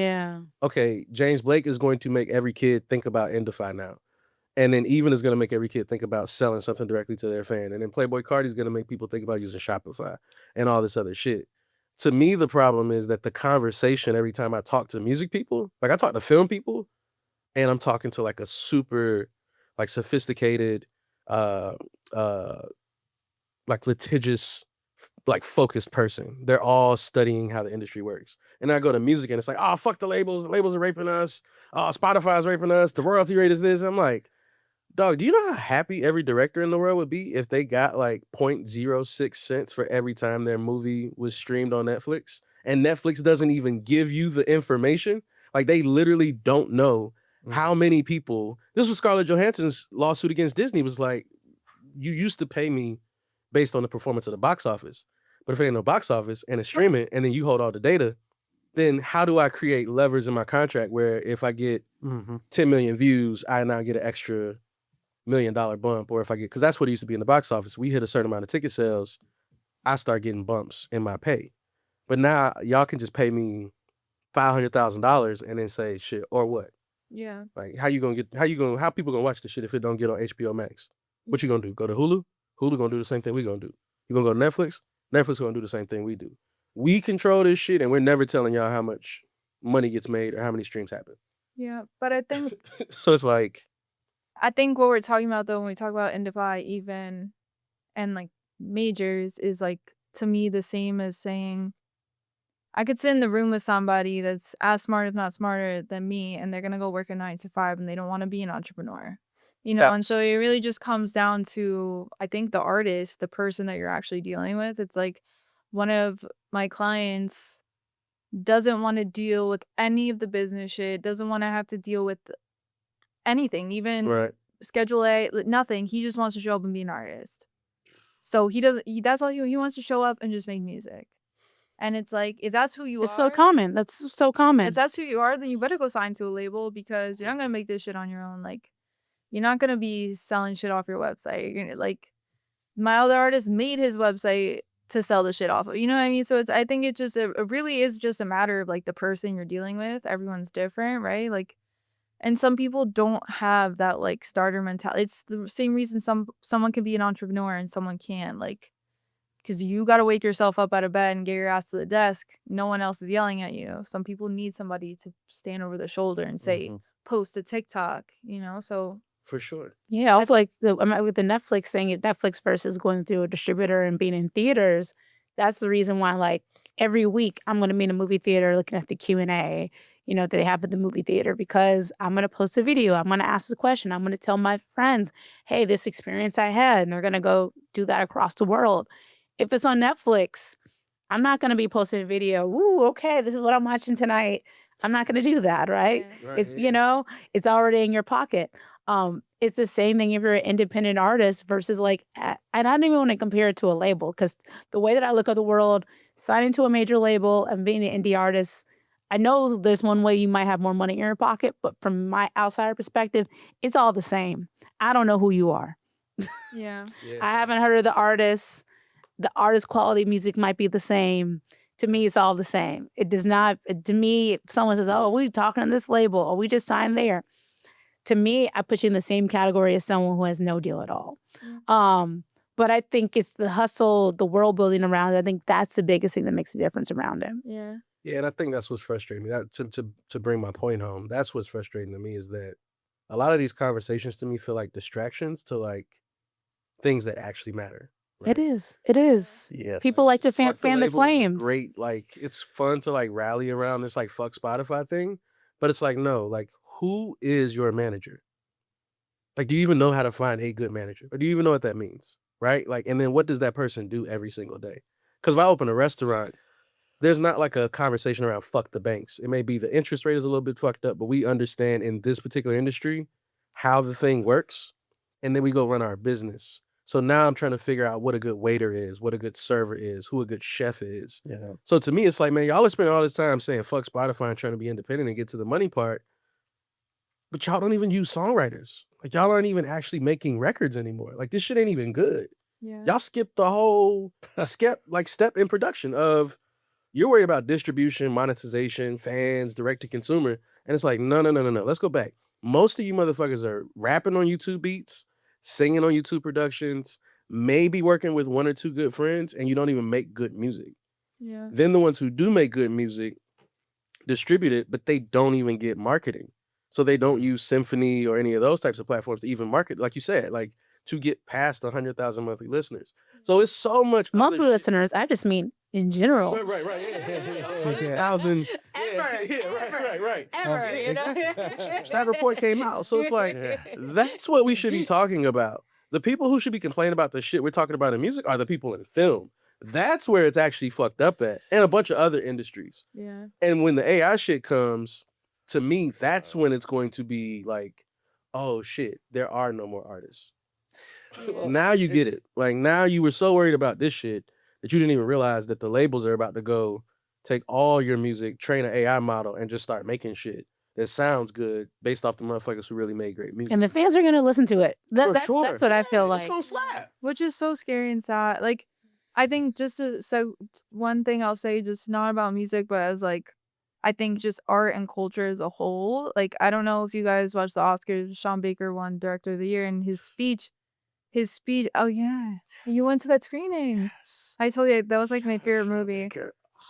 S1: okay, James Blake is going to make every kid think about Indify now. And then Even is going to make every kid think about selling something directly to their fan. And then Playboy Cardi is going to make people think about using Shopify and all this other shit. To me, the problem is that the conversation every time I talk to music people, like I talk to film people, and I'm talking to like a super like sophisticated, like litigious, like focused person. They're all studying how the industry works. And I go to music and it's like, oh, fuck the labels. The labels are raping us. Oh, Spotify's raping us. The royalty rate is this. I'm like, dog, do you know how happy every director in the world would be if they got like 0.06 cents for every time their movie was streamed on Netflix? And Netflix doesn't even give you the information. Like they literally don't know how many people. This was Scarlett Johansson's lawsuit against Disney, was like, you used to pay me based on the performance of the box office. But if it ain't no box office and it's streaming and then you hold all the data, then how do I create levers in my contract where if I get 10 million views, I now get an extra $1 million bump? Or if I get, because that's what it used to be in the box office. We hit a certain amount of ticket sales, I start getting bumps in my pay. But now y'all can just pay me $500,000 and then say shit or what?
S4: Yeah.
S1: Like how people gonna watch the shit if it don't get on HBO Max? What you gonna do? Go to Hulu? Hulu gonna do the same thing we gonna do. You gonna go to Netflix? Netflix gonna do the same thing we do. We control this shit and we're never telling y'all how much money gets made or how many streams happen.
S4: Yeah, but I think
S1: So it's like,
S4: what we're talking about though when we talk about Indify even and like majors is like to me the same as saying I could sit in the room with somebody that's as smart if not smarter than me and they're gonna go work a 9 to 5 and they don't want to be an entrepreneur. You know, and so it really just comes down to I think the artist, the person that you're actually dealing with. It's like one of my clients doesn't want to deal with any of the business shit, doesn't want to have to deal with anything, even
S1: right.
S4: Schedule A, nothing. He just wants to show up and be an artist. So that's all he wants to show up and just make music. And it's like, if that's who you
S3: It's
S4: are.
S3: so common. That's so common.
S4: If that's who you are, then you better go sign to a label because you're not going to make this shit on your own. Like, you're not going to be selling shit off your website. You're gonna, like, my other artist made his website to sell the shit off of. You know what I mean? So I think it really is just a matter of, like, the person you're dealing with. Everyone's different, right? Like, and some people don't have that, like, starter mentality. It's the same reason someone can be an entrepreneur and someone can't. Like, because you got to wake yourself up out of bed and get your ass to the desk. No one else is yelling at you. Some people need somebody to stand over their shoulder and say, post a TikTok, you know? So.
S1: For sure.
S3: Yeah, also like with the Netflix thing, Netflix versus going through a distributor and being in theaters, that's the reason why, like, every week I'm going to be in a movie theater looking at the Q&A, you know, that they have at the movie theater because I'm going to post a video. I'm going to ask a question. I'm going to tell my friends, hey, this experience I had, and they're going to go do that across the world. If it's on Netflix, I'm not going to be posting a video. Ooh, okay, this is what I'm watching tonight. I'm not going to do that, right?
S4: Yeah.
S3: It's, you know, it's already in your pocket. It's the same thing if you're an independent artist versus like, and I don't even want to compare it to a label because the way that I look at the world, signing to a major label and being an indie artist, I know there's one way you might have more money in your pocket, but from my outsider perspective, it's all the same. I don't know who you are.
S4: Yeah.
S3: I haven't heard of the artists. The artist quality music might be the same. To me, it's all the same. It does not, to me, if someone says, oh, we're talking on this label or we just signed there. To me, I put you in the same category as someone who has no deal at all. But I think it's the hustle, the world building around it. I think that's the biggest thing that makes a difference around it.
S4: Yeah.
S1: Yeah, and I think that's what's frustrating me. That to bring my point home, that's what's frustrating to me is that a lot of these conversations to me feel like distractions to like things that actually matter. Right?
S3: It is.
S2: Yes.
S3: People like to fan the
S1: labels are
S3: flames.
S1: Great, like it's fun to like rally around this like fuck Spotify thing, but it's like no, like who is your manager? Like, do you even know how to find a good manager, or do you even know what that means? Right? Like, and then what does that person do every single day? Because if I open a restaurant, there's not like a conversation around fuck the banks. It may be the interest rate is a little bit fucked up, but we understand in this particular industry how the thing works, and then we go run our business. So now I'm trying to figure out what a good waiter is, what a good server is, who a good chef is.
S2: Yeah.
S1: So to me, it's like, man, y'all are spending all this time saying fuck Spotify and trying to be independent and get to the money part, but y'all don't even use songwriters. Like y'all aren't even actually making records anymore. Like this shit ain't even good.
S4: Yeah.
S1: Y'all skipped the whole step in production of you're worried about distribution, monetization, fans, direct to consumer. And it's like, no. Let's go back. Most of you motherfuckers are rapping on YouTube beats, singing on YouTube productions, maybe working with one or two good friends, and you don't even make good music.
S4: Yeah.
S1: Then the ones who do make good music distribute it, but they don't even get marketing. So they don't use Symphony or any of those types of platforms to even market, like you said, like to get past 100,000 monthly listeners. So it's so much
S3: monthly listeners. I just mean in general.
S1: Right. Yeah. 100,000. Right.
S3: Ever, you know?
S1: That report came out. So it's like, that's what we should be talking about. The people who should be complaining about the shit we're talking about in music are the people in film. That's where it's actually fucked up at. And a bunch of other industries.
S4: Yeah.
S1: And when the AI shit comes, to me, that's when it's going to be like, oh shit, there are no more artists.
S4: Yeah.
S1: Now you get it. Like now you were so worried about this shit that you didn't even realize that the labels are about to go take all your music, train an AI model, and just start making shit that sounds good based off the motherfuckers who really made great music.
S3: And the fans are going to listen to it.
S1: For
S3: that's
S1: sure.
S3: what I feel like.
S1: It's gonna slap.
S4: Which is so scary and sad. Like, I think so one thing I'll say, just not about music, but as like, I think just art and culture as a whole. Like, I don't know if you guys watched the Oscars. Sean Baker won Director of the Year, and his speech. Oh yeah, you went to that screening. I told you that was like my favorite movie.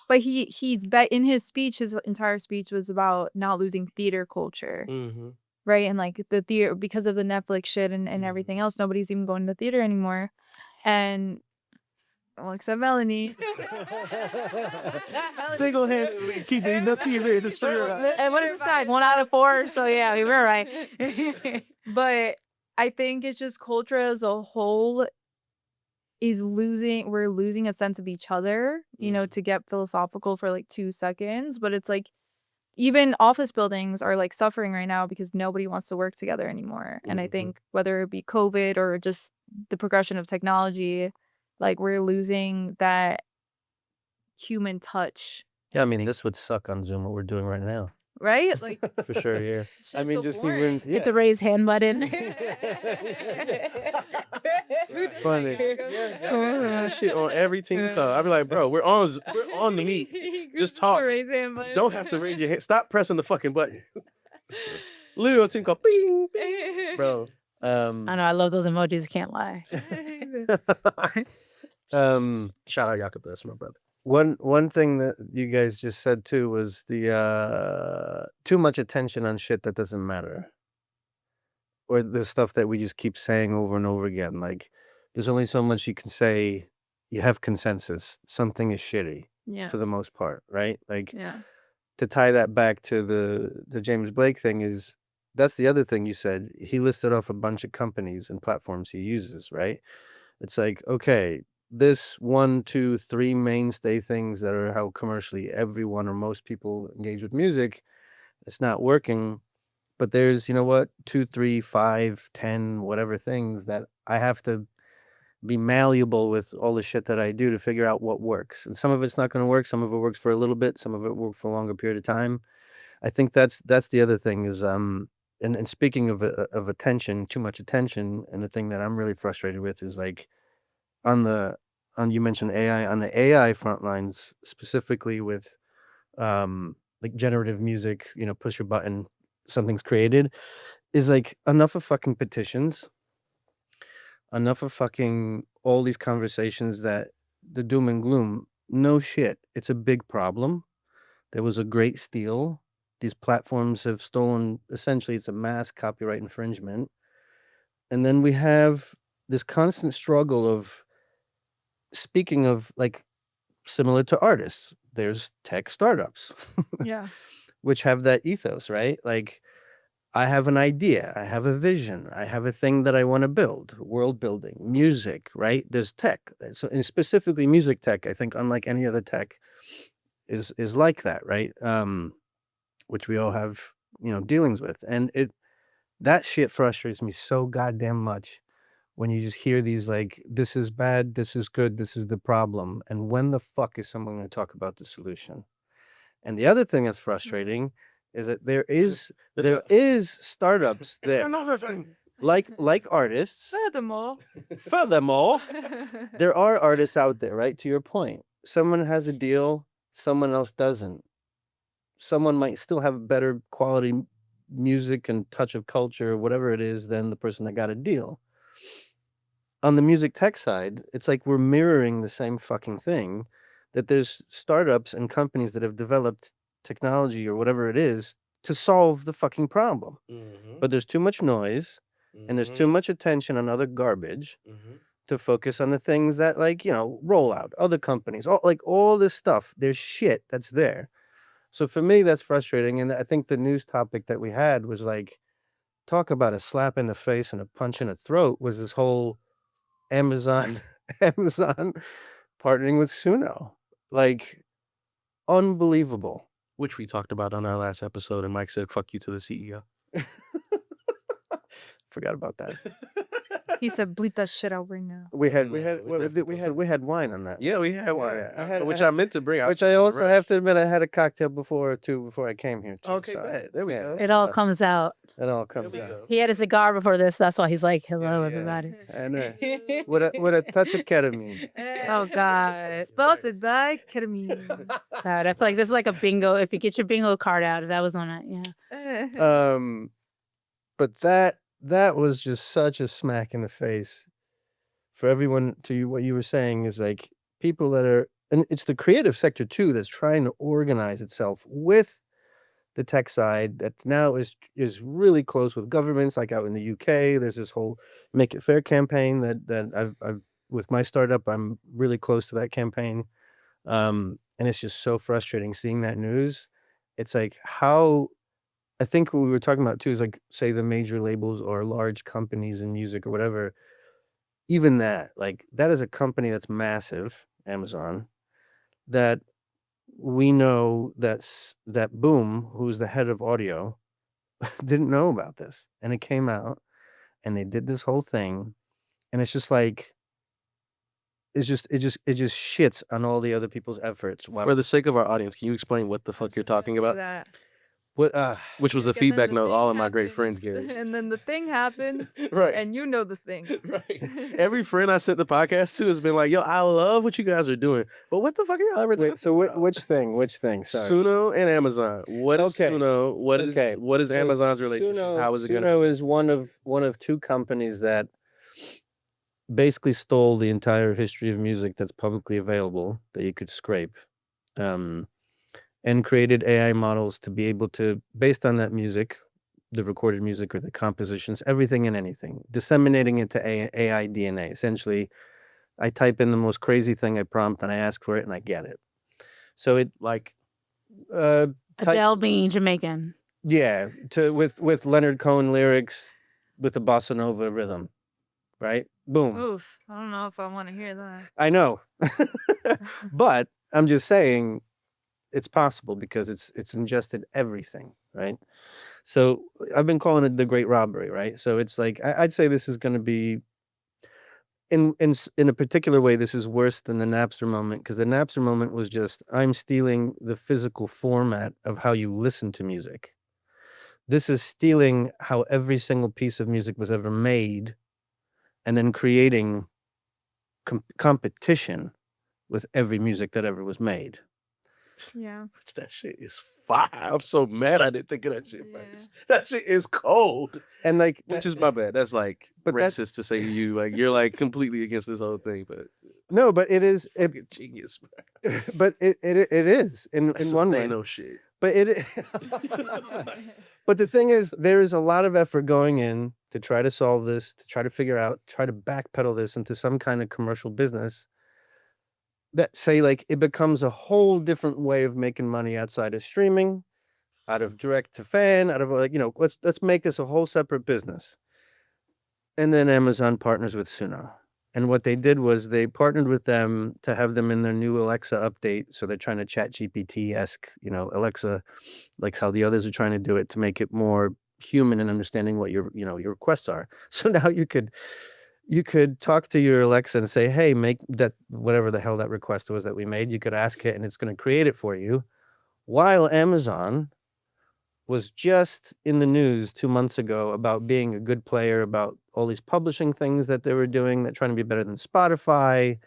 S4: But he's in his speech. His entire speech was about not losing theater culture.
S1: Mm-hmm.
S4: Right, and like the theater, because of the Netflix shit and everything else, nobody's even going to the theater anymore. And well, except Melanie.
S1: Single-handedly keeping the theater in the spirit.
S3: And what is the side? 1 out of 4. So yeah, we were right.
S4: But I think it's just culture as a whole is losing. We're losing a sense of each other. You know, to get philosophical for like 2 seconds, but it's like even office buildings are like suffering right now because nobody wants to work together anymore. And I think whether it be COVID or just the progression of technology, like we're losing that human touch.
S2: Yeah, I mean, this would suck on Zoom, what we're doing right now.
S4: Right? Like,
S2: For sure, yeah.
S1: I mean, just even
S3: Hit the raise hand button.
S1: funny. That shit on every team call. I'd be like, bro, we're on the meet. Just talk. Don't have to raise your hand. Stop pressing the fucking button. Just little team call. Bing, bing. Bro.
S3: I know, I love those emojis. Can't lie.
S1: Shout out Jakob, that's my brother.
S2: One thing that you guys just said too was the too much attention on shit that doesn't matter, or the stuff that we just keep saying over and over again. Like, there's only so much you can say. You have consensus. Something is shitty for the most part, right? Like, to tie that back to the James Blake thing is, that's the other thing you said. He listed off a bunch of companies and platforms he uses, right? It's like, okay, this 1, 2, 3 mainstay things that are how commercially everyone or most people engage with music, it's not working. But there's, you know what, 2, 3, 5, 10, whatever things that I have to be malleable with all the shit that I do to figure out what works. And some of it's not going to work. Some of it works for a little bit. Some of it works for a longer period of time. I think that's the other thing is, and speaking of attention, too much attention, and the thing that I'm really frustrated with is like, you mentioned AI, on the AI front lines, specifically with like generative music, you know, push a button, something's created, is like enough of fucking petitions, enough of fucking all these conversations that the doom and gloom. No shit, it's a big problem. There was a great steal. These platforms have stolen, essentially it's a mass copyright infringement. And then we have this constant struggle of, speaking of like, similar to artists, there's tech startups, which have that ethos, right? Like, I have an idea, I have a vision, I have a thing that I want to build, world building, music, right? There's tech. So, and specifically music tech, I think, unlike any other tech, is like that, right? Which we all have, you know, dealings with. And that shit frustrates me so goddamn much. When you just hear these like, this is bad, this is good, this is the problem. And when the fuck is someone going to talk about the solution? And the other thing that's frustrating is that there is startups there.
S1: Another thing.
S2: Like artists. Furthermore, there are artists out there, right? To your point. Someone has a deal, someone else doesn't. Someone might still have better quality music and touch of culture, whatever it is, than the person that got a deal. On the music tech side, it's like we're mirroring the same fucking thing, that there's startups and companies that have developed technology or whatever it is to solve the fucking problem. But there's too much noise and there's too much attention on other garbage to focus on the things that, like, you know, roll out, other companies, all this stuff. There's shit that's there. So for me, that's frustrating. And I think the news topic that we had was like, talk about a slap in the face and a punch in the throat, was this whole Amazon partnering with Suno. Like, unbelievable.
S1: Which we talked about on our last episode, and Mike said, fuck you to the CEO.
S2: Forgot about that.
S4: He said, "Bleep that shit out right now."
S2: We had
S1: definitely
S2: wine on that.
S1: Yeah, we had one.
S2: Yeah.
S1: Which I meant to bring.
S2: Which I also have to admit, I had a cocktail before I came here. Too,
S1: Okay,
S2: so,
S1: bet. There we go.
S3: It all comes out.
S2: It all comes
S1: There we
S2: out.
S1: go.
S3: He had a cigar before this. That's why he's like, hello,
S1: Yeah.
S3: everybody.
S2: And with a touch of ketamine.
S3: Oh, God.
S4: Sponsored by ketamine.
S3: God, I feel like this is like a bingo. If you get your bingo card out, if that was on it, yeah.
S2: But that was just such a smack in the face for everyone. To you, what you were saying is like people that are, and it's the creative sector too that's trying to organize itself with the tech side that now is really close with governments. Like out in the UK, there's this whole Make It Fair campaign that I've with my startup. I'm really close to that campaign, and it's just so frustrating seeing that news. It's like how. I think what we were talking about too is like, say the major labels or large companies in music or whatever, even that, like that is a company that's massive, Amazon, that we know that Boom, who's the head of audio, didn't know about this. And it came out and they did this whole thing. And it's just like, it just shits on all the other people's efforts.
S1: For the sake of our audience, can you explain what the fuck you're talking about?
S4: That.
S2: What,
S1: Which was a
S4: And then
S1: feedback
S4: the
S1: note
S4: thing
S1: all of my great
S4: happens,
S1: friends gave.
S4: And then the thing happens,
S1: Right.
S4: and you know the thing.
S1: Right. Every friend I sent the podcast to has been like, yo, I love what you guys are doing. But what the fuck are y'all ever talking
S2: Wait, so
S1: about?
S2: which thing? Sorry.
S1: Suno and Amazon. What is
S2: Okay.
S1: Suno? What is
S2: So
S1: Amazon's relationship? How is it going to?
S2: Suno is one of two companies that basically stole the entire history of music that's publicly available that you could scrape, and created AI models to be able to, based on that music, the recorded music or the compositions, everything and anything, disseminating it to AI DNA. Essentially, I type in the most crazy thing I prompt and I ask for it and I get it. So it
S1: Like,
S3: Adele being Jamaican.
S2: yeah, with Leonard Cohen lyrics with the bossa nova rhythm, right? Boom.
S4: Oof. I don't know if I want to hear that.
S2: I know. But I'm just saying it's possible because it's ingested everything, right? So I've been calling it the great robbery, right? So it's like I'd say this is going to be in a particular way, this is worse than the Napster moment, because the Napster moment was just, I'm stealing the physical format of how you listen to music. This is stealing how every single piece of music was ever made and then creating competition with every music that ever was made.
S4: Yeah.
S1: that shit is fire. I'm so mad I didn't think of that shit
S4: Yeah.
S1: first. That shit is cold.
S2: And like,
S1: Which is my bad. That's like
S2: But that's-
S1: racist to say to you. Like, you're like completely against this whole thing, but
S2: no, but it is,
S1: fucking genius, bro.
S2: but it is in
S1: That's
S2: one
S1: some
S2: way.
S1: Thanos shit.
S2: But but the thing is, there is a lot of effort going in to try to solve this, to try to figure out, try to backpedal this into some kind of commercial business that say like it becomes a whole different way of making money outside of streaming, out of direct to fan, out of like, let's make this a whole separate business. And then Amazon partners with Suno. And what they did was they partnered with them to have them in their new Alexa update. So they're trying to chat GPT-esque, Alexa, like how the others are trying to do it, to make it more human and understanding what your requests are. So now you could talk to your Alexa and say, hey, make that, whatever the hell that request was that we made. You could ask it and it's going to create it for you. While Amazon was just in the news 2 months ago about being a good player, about all these publishing things that they were doing, that trying to be better than Spotify.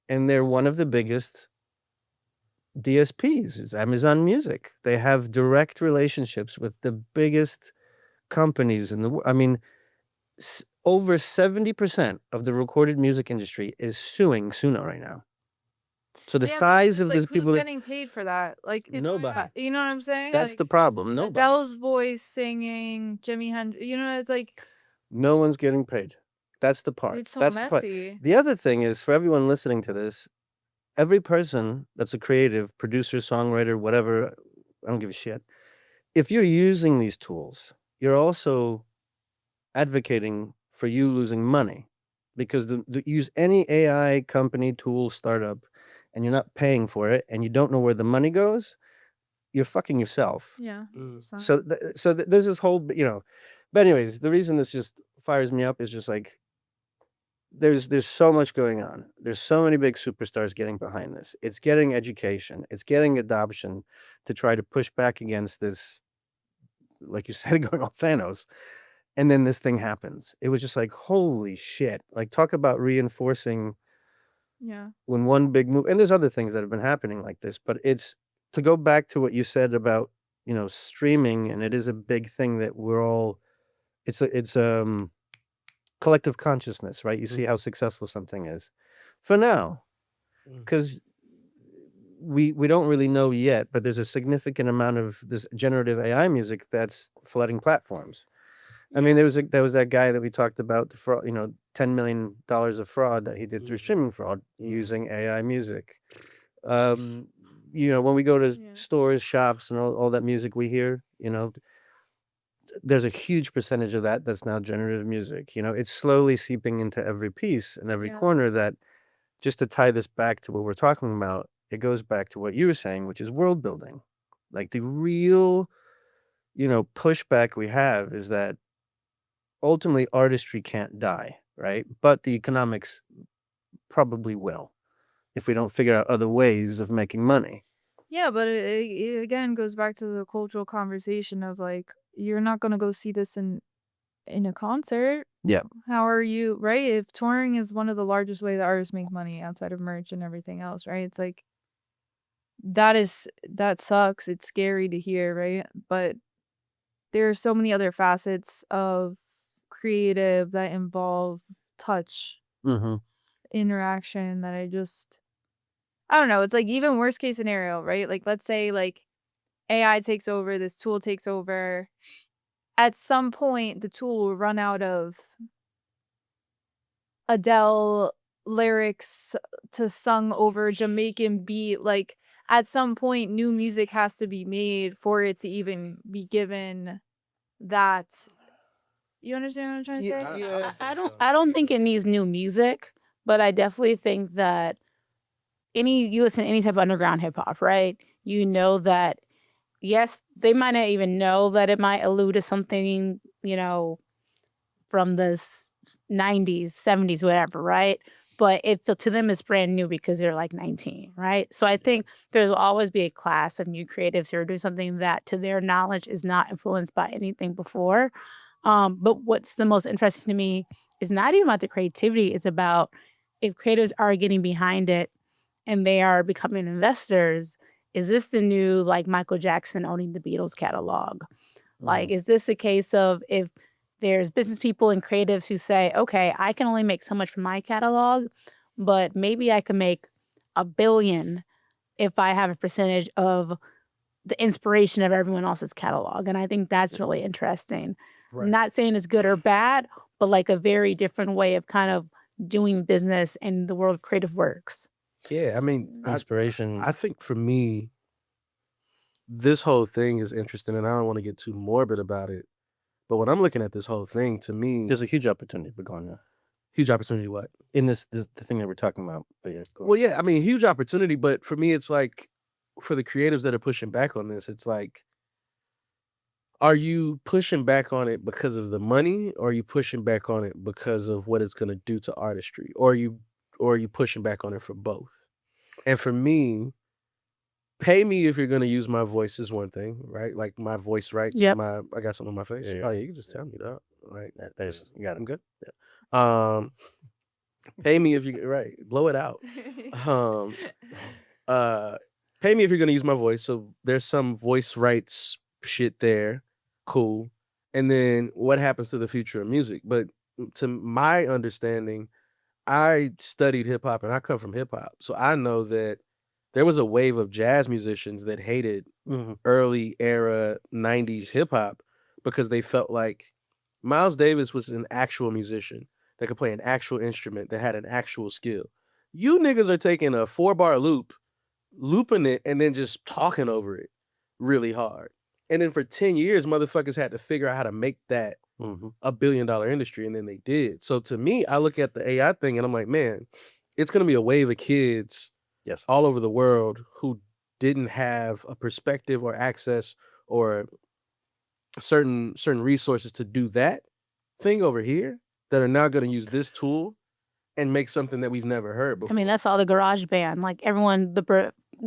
S2: And they're one of the biggest DSPs, is Amazon Music. They have direct relationships with the biggest companies in the world. I mean, over 70% of the recorded music industry is suing Suno right now. So the size of these people
S4: who's getting paid for that? Like
S2: Nobody.
S4: You know what I'm saying?
S2: That's
S4: like,
S2: the problem. Nobody.
S4: Adele's voice singing, Jimi Hendrix. It's like
S2: No one's getting paid. That's the part.
S4: it's so
S2: That's the part.
S4: messy.
S2: The other thing is, for everyone listening to this, every person that's a creative, producer, songwriter, whatever, I don't give a shit. If you're using these tools, you're also advocating for you losing money, because use any AI company, tool, startup, and you're not paying for it, and you don't know where the money goes, you're fucking yourself.
S4: Yeah.
S2: So there's this whole, But anyways, the reason this just fires me up is just like, there's so much going on. There's so many big superstars getting behind this. It's getting education. It's getting adoption to try to push back against this, like you said, going on Thanos. And then this thing happens. It was just like, holy shit. Like, talk about reinforcing
S4: Yeah.
S2: when one big move, and there's other things that have been happening like this, but it's to go back to what you said about, streaming, and it is a big thing that we're all, it's collective consciousness, right? You see how successful something is for now, because we don't really know yet, but there's a significant amount of this generative AI music that's flooding platforms. I mean, there was that guy that we talked about, the fraud, $10 million of fraud that he did through streaming fraud using AI music. When we go to stores, shops, and all that music we hear, there's a huge percentage of that that's now generative music. It's slowly seeping into every piece and every corner. That, just to tie this back to what we're talking about, it goes back to what you were saying, which is world building. Like, the real, pushback we have is that ultimately artistry can't die, right? But the economics probably will, if we don't figure out other ways of making money.
S4: Yeah, but it again goes back to the cultural conversation of, like, you're not gonna go see this in a concert.
S2: Yeah.
S4: How are you, right? If touring is one of the largest way that artists make money outside of merch and everything else, right? It's like, that sucks. It's scary to hear, right? But there are so many other facets of creative that involve touch, interaction, that I don't know. It's like, even worst case scenario, right? Like, let's say, like, AI takes over, this tool takes over. At some point, the tool will run out of Adele lyrics to sung over Jamaican beat. Like, at some point, new music has to be made for it to even be given that. You understand what I'm trying to say?
S1: Yeah,
S3: I don't think it needs new music, but I definitely think that you listen to any type of underground hip hop, right? You know that, yes, they might not even know that it might allude to something, from the 90s, 70s, whatever, right? But to them, it's brand new because they're like 19, right? So I think there'll always be a class of new creatives who are doing something that, to their knowledge, is not influenced by anything before. But what's the most interesting to me is not even about the creativity. It's about, if creatives are getting behind it and they are becoming investors, is this the new, like, Michael Jackson owning the Beatles catalog? Like, is this a case of, if there's business people and creatives who say, okay, I can only make so much from my catalog, but maybe I can make $1 billion if I have a percentage of the inspiration of everyone else's catalog. And I think that's really interesting.
S1: Right.
S3: I'm not saying it's good or bad, but like a very different way of kind of doing business in the world of creative works.
S1: Yeah, I mean,
S2: inspiration.
S1: I think for me, this whole thing is interesting, and I don't want to get too morbid about it. But when I'm looking at this whole thing, to me,
S2: There's a huge opportunity for going there.
S1: huge opportunity. What?
S2: In the thing that we're talking about. But yeah, go
S1: Well, yeah, I mean, huge opportunity. But for me, it's like, for the creatives that are pushing back on this, it's like, are you pushing back on it because of the money, or are you pushing back on it because of what it's going to do to artistry, or are you pushing back on it for both? And for me, pay me if you're going to use my voice is one thing, right? Like, my voice rights.
S3: Yep.
S1: I got something on my face.
S2: Yeah.
S1: Oh, yeah, you can just tell me that. Like,
S2: you got it.
S1: I'm good. Yeah. Pay me if you right. Blow it out. Pay me if you're going to use my voice. So there's some voice rights shit there. Cool. And then what happens to the future of music? But to my understanding, I studied hip hop and I come from hip hop. So I know that there was a wave of jazz musicians that hated early era 90s hip hop because they felt like Miles Davis was an actual musician that could play an actual instrument, that had an actual skill. You niggas are taking a 4-bar loop, looping it, and then just talking over it really hard. And then for 10 years, motherfuckers had to figure out how to make that a $1 billion industry, and then they did. So to me, I look at the AI thing and I'm like, man, it's going to be a wave of kids all over the world who didn't have a perspective or access or certain resources to do that thing over here, that are now going to use this tool and make something that we've never heard before.
S3: I mean, that's all the garage band. Like everyone,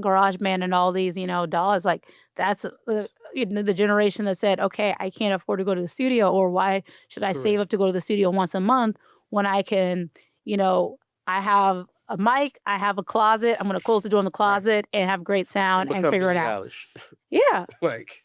S3: garage band and all these, dolls. Like that's the generation that said, okay, I can't afford to go to the studio, or why should I save up to go to the studio once a month when I can, I have a mic, I have a closet, I'm going to close the door in the closet and have great sound and figure it out. Yeah.
S1: Like,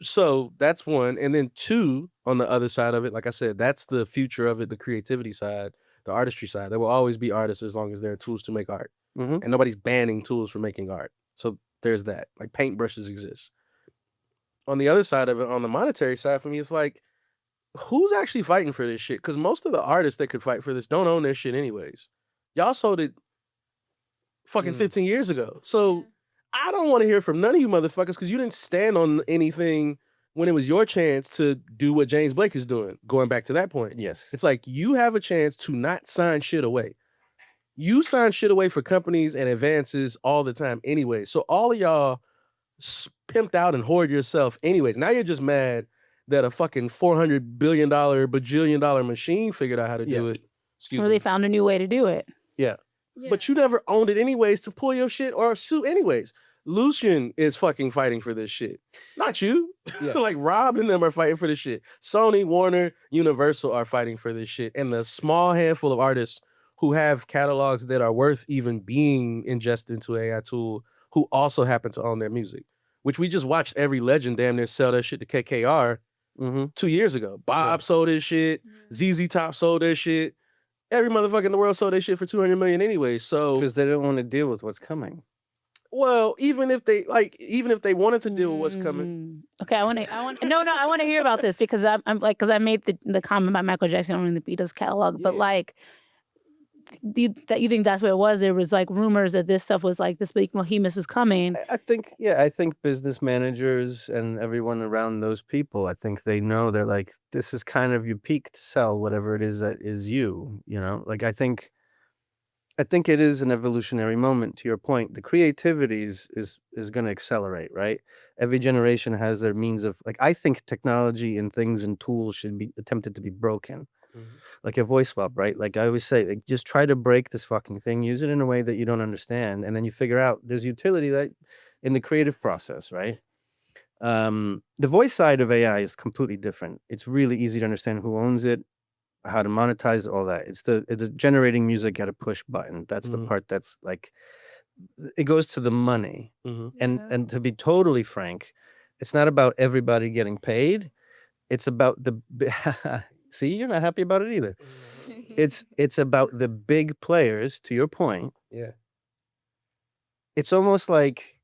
S1: so that's one. And then two, on the other side of it, like I said, that's the future of it, the creativity side, the artistry side. There will always be artists as long as there are tools to make art. And nobody's banning tools for making art. So there's that. Like paintbrushes exist. On the other side of it, on the monetary side, for me, it's like, who's actually fighting for this shit? Because most of the artists that could fight for this don't own their shit anyways. Y'all sold it fucking 15 years ago. So I don't want to hear from none of you motherfuckers because you didn't stand on anything when it was your chance to do what James Blake is doing. Going back to that point.
S2: Yes.
S1: It's like you have a chance to not sign shit away. You sign shit away for companies and advances all the time anyway. So all of y'all pimped out and hoard yourself anyways. Now you're just mad that a fucking $400 billion, bajillion dollar machine figured out how to do it.
S3: Or they found a new way to do it.
S1: Yeah. But you never owned it anyways to pull your shit or sue anyways. Lucian is fucking fighting for this shit. Not you. Like Rob and them are fighting for this shit. Sony, Warner, Universal are fighting for this shit. And the small handful of artists who have catalogs that are worth even being ingested into an AI tool who also happen to own their music, which we just watched every legend damn near sell that shit to KKR 2 years ago. Bob sold his shit. ZZ Top sold their shit. Every motherfucker in the world sold their shit for $200 million anyway. So
S2: because they don't want to deal with what's coming.
S1: Well, even if they wanted to deal with what's coming.
S3: Okay, I want to hear about this because I'm like, because I made the comment about Michael Jackson owning the Beatles catalog, but like, you think that's what it was? There was like rumors that this stuff was like this big behemoth was coming.
S2: I think business managers and everyone around those people, I think they know they're like, this is kind of your peak to sell whatever it is that is like I think it is an evolutionary moment. To your point, the creativity is going to accelerate, right? Every generation has their means of, like, I think technology and things and tools should be attempted to be broken. Like a voice swap, right? Like I always say, like, just try to break this fucking thing, use it in a way that you don't understand, and then you figure out there's utility that in the creative process, right? The voice side of AI is completely different. It's really easy to understand who owns it, how to monetize all that. It's the generating music at a push button. That's the part that's like, it goes to the money. And to be totally frank, it's not about everybody getting paid. It's about the see, you're not happy about it either. It's about the big players, to your point.
S1: Yeah.
S2: It's almost like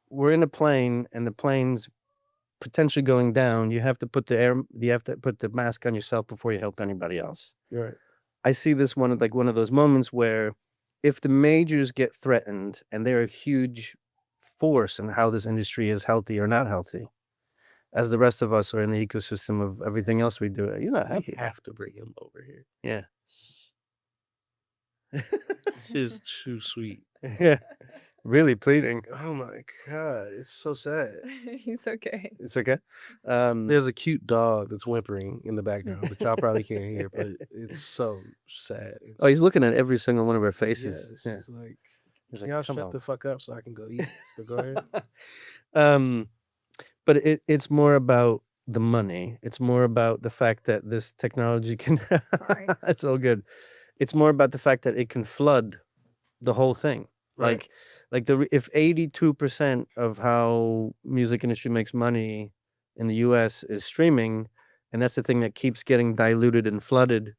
S2: we're in a plane and the plane's potentially going down. You have to put the mask on yourself before you help anybody else.
S1: You're right.
S2: I see this one of those moments where if the majors get threatened and they're a huge force in how this industry is healthy or not healthy, as the rest of us are in the ecosystem of everything else we do, you're not happy.
S1: You have to bring him over here.
S2: Yeah.
S1: She's too sweet.
S2: Yeah. Really pleading.
S1: Oh my God. It's so sad.
S4: He's okay.
S2: It's okay.
S1: There's a cute dog that's whimpering in the background, which y'all probably can't hear, but it's so sad.
S2: He's looking at every single one of our faces.
S1: Yeah, it's like,
S2: He's
S1: can
S2: like,
S1: y'all
S2: "Come
S1: shut
S2: on."
S1: the fuck up so I can go eat? So go ahead.
S2: But it's more about the money. It's more about the fact that this technology can. It's all good. It's more about the fact that it can flood the whole thing.
S1: Right.
S2: If 82% of how music industry makes money in the U.S. is streaming, and that's the thing that keeps getting diluted and flooded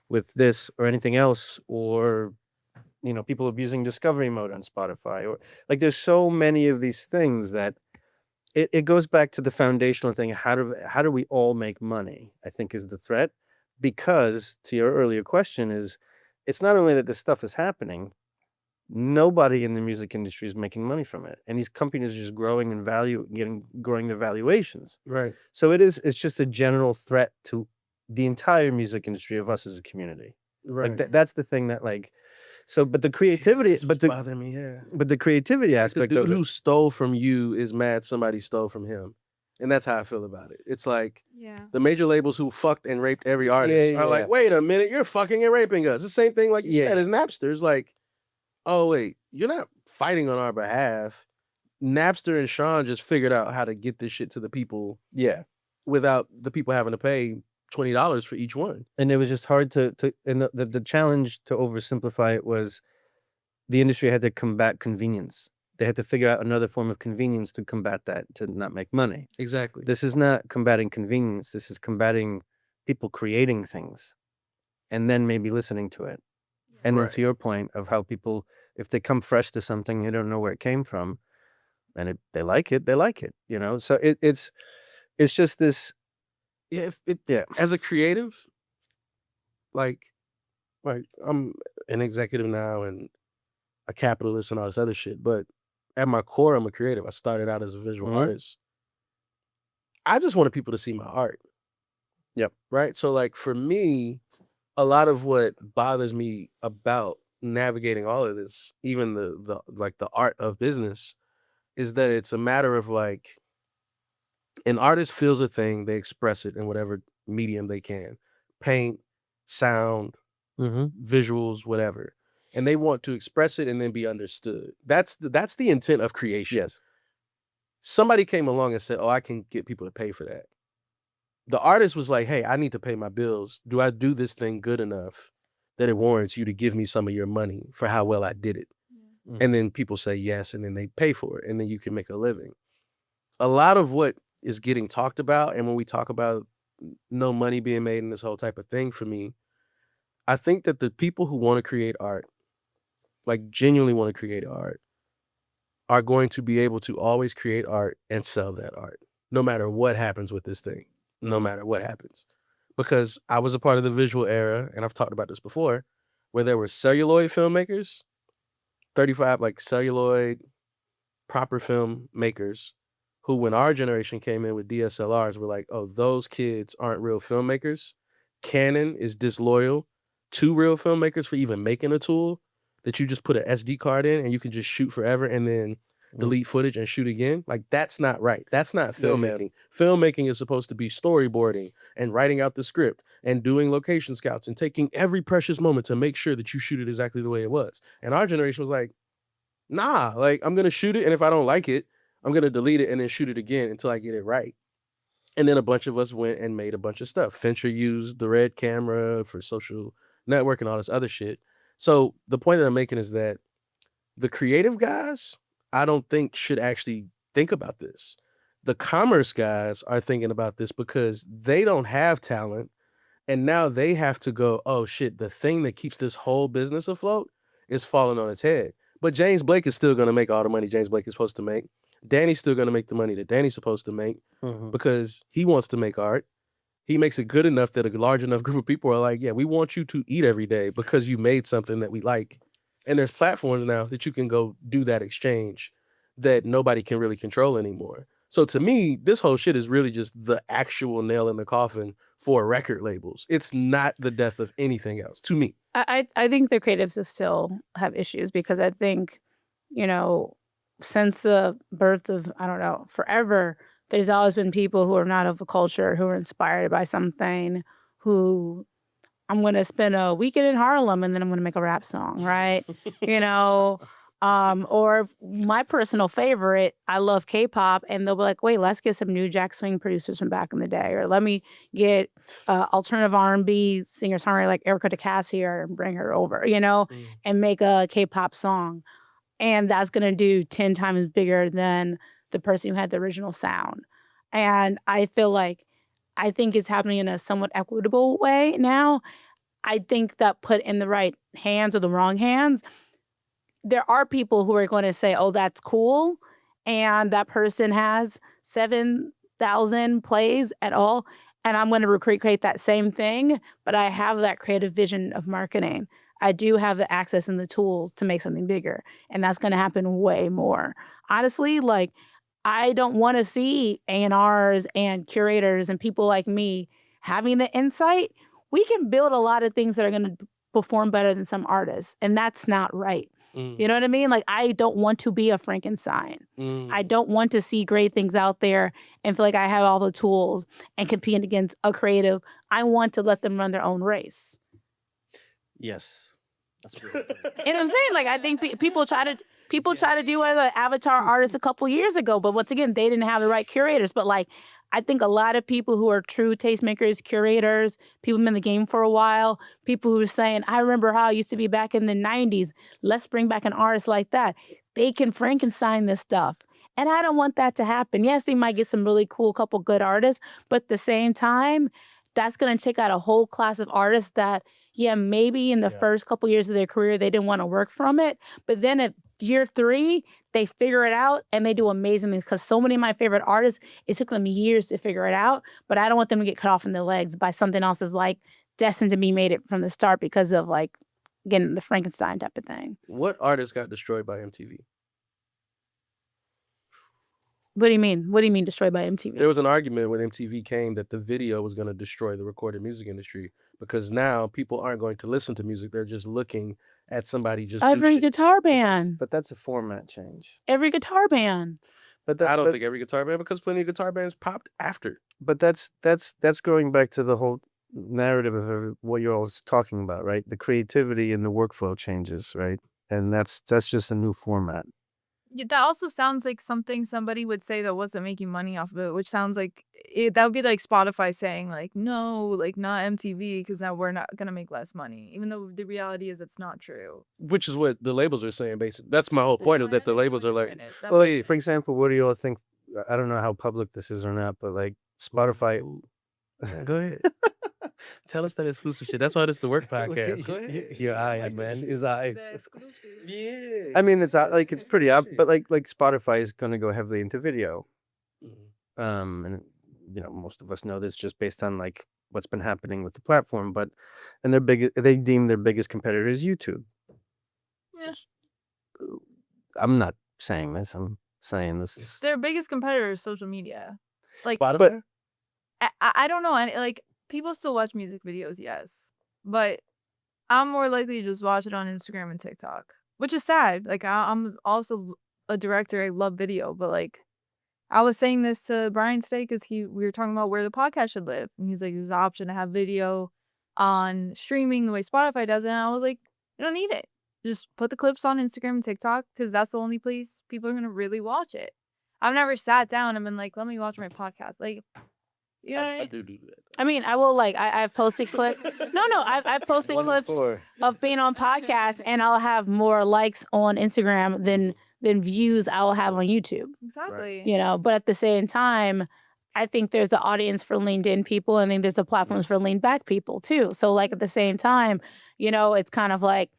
S2: with this or anything else, or people abusing discovery mode on Spotify, or like there's so many of these things that it goes back to the foundational thing. How do we all make money? I think is the threat, because to your earlier question it's not only that this stuff is happening, nobody in the music industry is making money from it, and these companies are just growing in value, growing their valuations.
S1: Right.
S2: So it's just a general threat to the entire music industry of us as a community.
S1: Right.
S2: Like that's the thing that like. So, but the creativity, but
S1: bother me, yeah.
S2: But the creativity aspect
S1: the dude
S2: of it,
S1: who stole from you is mad somebody stole from him. And that's how I feel about it. It's like
S4: Yeah.
S1: the major labels who fucked and raped every artist are like, wait a minute, you're fucking and raping us. The same thing like you said as Napster. It's like, oh wait, you're not fighting on our behalf. Napster and Sean just figured out how to get this shit to the people.
S2: Yeah.
S1: Without the people having to pay $20 for each one.
S2: And it was just hard to and the challenge, to oversimplify it, was the industry had to combat convenience. They had to figure out another form of convenience to combat that, to not make money.
S1: Exactly.
S2: This is not combating convenience. This is combating people creating things and then maybe listening to it. And then to your point of how people, if they come fresh to something, they don't know where it came from, and they like it, you know? So it's just this.
S1: Yeah. As a creative, like I'm an executive now and a capitalist and all this other shit, but at my core, I'm a creative. I started out as a visual artist. I just wanted people to see my art.
S2: Yep.
S1: Right. So like for me, a lot of what bothers me about navigating all of this, even the like the art of business, is that it's a matter of like an artist feels a thing, they express it in whatever medium they can. Paint, sound, visuals, whatever. And they want to express it and then be understood. That's the intent of creation.
S2: Yes.
S1: Somebody came along and said, oh, I can get people to pay for that. The artist was like, hey, I need to pay my bills. Do I do this thing good enough that it warrants you to give me some of your money for how well I did it? And then people say yes, and then they pay for it, and then you can make a living. A lot of what is getting talked about, and when we talk about no money being made in this whole type of thing, for me, I think that the people who want to create art, like genuinely want to create art, are going to be able to always create art and sell that art, no matter what happens with this thing, no matter what happens. Because I was a part of the visual era, and I've talked about this before, where there were celluloid filmmakers, 35 like celluloid proper film makers, who when our generation came in with DSLRs were like, oh, those kids aren't real filmmakers. Canon is disloyal to real filmmakers for even making a tool that you just put an SD card in and you can just shoot forever and then delete footage and shoot again. Like, that's not right. That's not filmmaking. Filmmaking is supposed to be storyboarding and writing out the script and doing location scouts and taking every precious moment to make sure that you shoot it exactly the way it was. And our generation was like, nah, like, I'm going to shoot it, and if I don't like it, I'm going to delete it and then shoot it again until I get it right. And then a bunch of us went and made a bunch of stuff. Fincher used the Red camera for social network and all this other shit. So the point that I'm making is that the creative guys, I don't think should actually think about this. The commerce guys are thinking about this because they don't have talent, and now they have to go, oh shit, the thing that keeps this whole business afloat is falling on its head. But James Blake is still going to make all the money James Blake is supposed to make. Danny's still going to make the money that Danny's supposed to make because he wants to make art. He makes it good enough that a large enough group of people are like, yeah, we want you to eat every day because you made something that we like. And there's platforms now that you can go do that exchange that nobody can really control anymore. So to me, this whole shit is really just the actual nail in the coffin for record labels. It's not the death of anything else, to me.
S3: I think the creatives will still have issues because I think, you know, since the birth of, I don't know, forever, there's always been people who are not of the culture, who are inspired by something, who I'm going to spend a weekend in Harlem and then I'm going to make a rap song, right? You know, or my personal favorite, I love K-pop, and they'll be like, wait, let's get some New Jack Swing producers from back in the day, or let me get alternative R&B singer-songwriter like Erica DeCass here and bring her over, you know, and make a K-pop song. And that's going to do 10 times bigger than the person who had the original sound. And I think it's happening in a somewhat equitable way now. I think that put in the right hands or the wrong hands, there are people who are going to say, oh, that's cool. And that person has 7,000 plays at all. And I'm going to recreate that same thing. But I have that creative vision of marketing. I do have the access and the tools to make something bigger. And that's going to happen way more. Honestly, like, I don't want to see A&Rs and curators and people like me having the insight. We can build a lot of things that are going to perform better than some artists. And that's not right. You know what I mean? Like, I don't want to be a Frankenstein. I don't want to see great things out there and feel like I have all the tools and compete against a creative. I want to let them run their own race.
S2: Yes. That's really good.
S3: You know what I'm saying? Like, I think people try to do as avatar artists a couple years ago, but once again, they didn't have the right curators. But like, I think a lot of people who are true tastemakers, curators, people in the game for a while, people who are saying, I remember how I used to be back in the 90s. Let's bring back an artist like that. They can Frankenstein this stuff. And I don't want that to happen. Yes, they might get some really cool couple good artists, but at the same time, that's going to take out a whole class of artists that, yeah, maybe in the first couple years of their career, they didn't want to work from it. But then at year 3, they figure it out and they do amazing things. Because so many of my favorite artists, it took them years to figure it out. But I don't want them to get cut off in their legs by something else that's like destined to be made it from the start because of like, again, the Frankenstein type of thing.
S1: What artist got destroyed by MTV?
S3: What do you mean? What do you mean destroyed by MTV?
S1: There was an argument when MTV came that the video was going to destroy the recorded music industry because now people aren't going to listen to music. They're just looking at somebody just
S3: Every guitar band.
S2: But that's a format change.
S3: Every guitar band.
S2: But
S1: I don't think every guitar band, because plenty of guitar bands popped after.
S2: But that's going back to the whole narrative of what you're always talking about, right? The creativity and the workflow changes, right? And that's just a new format.
S4: Yeah, that also sounds like something somebody would say that wasn't making money off of it, which sounds like that would be like Spotify saying like, no, like not MTV because now we're not going to make less money, even though the reality is that's not true.
S1: Which is what the labels are saying, basically. That's my whole point of that the labels are like,
S2: well, for example, what do you all think? I don't know how public this is or not, but like Spotify.
S1: Go ahead. Tell us that exclusive shit. That's why this is the Work Podcast. Go ahead.
S2: Your eyes, man. His eyes.
S3: Yeah.
S2: I mean, it's like it's pretty up, but like Spotify is going to go heavily into video. And you know, most of us know this just based on like what's been happening with the platform. But and they deem their biggest competitor is YouTube.
S4: Yeah.
S2: I'm not saying this. I'm saying this.
S4: Their biggest competitor is social media. Like,
S1: Spotify?
S4: But I don't know. Like, people still watch music videos, yes, but I'm more likely to just watch it on Instagram and TikTok, which is sad. Like, I'm also a director. I love video, but like, I was saying this to Brian today because we were talking about where the podcast should live, and he's like, there's an option to have video on streaming the way Spotify does it. And I was like, you don't need it. Just put the clips on Instagram and TikTok because that's the only place people are gonna really watch it. I've never sat down and been like, let me watch my podcast. Like, you know what I mean?
S1: I do that.
S3: I mean, I will like, I've posted clips. I've posted clips of being on podcasts, and I'll have more likes on Instagram than views I will have on YouTube.
S4: Exactly.
S3: You know, but at the same time, I think there's the audience for leaned in people, and then there's the platforms for leaned back people too. So like at the same time, you know, it's kind of like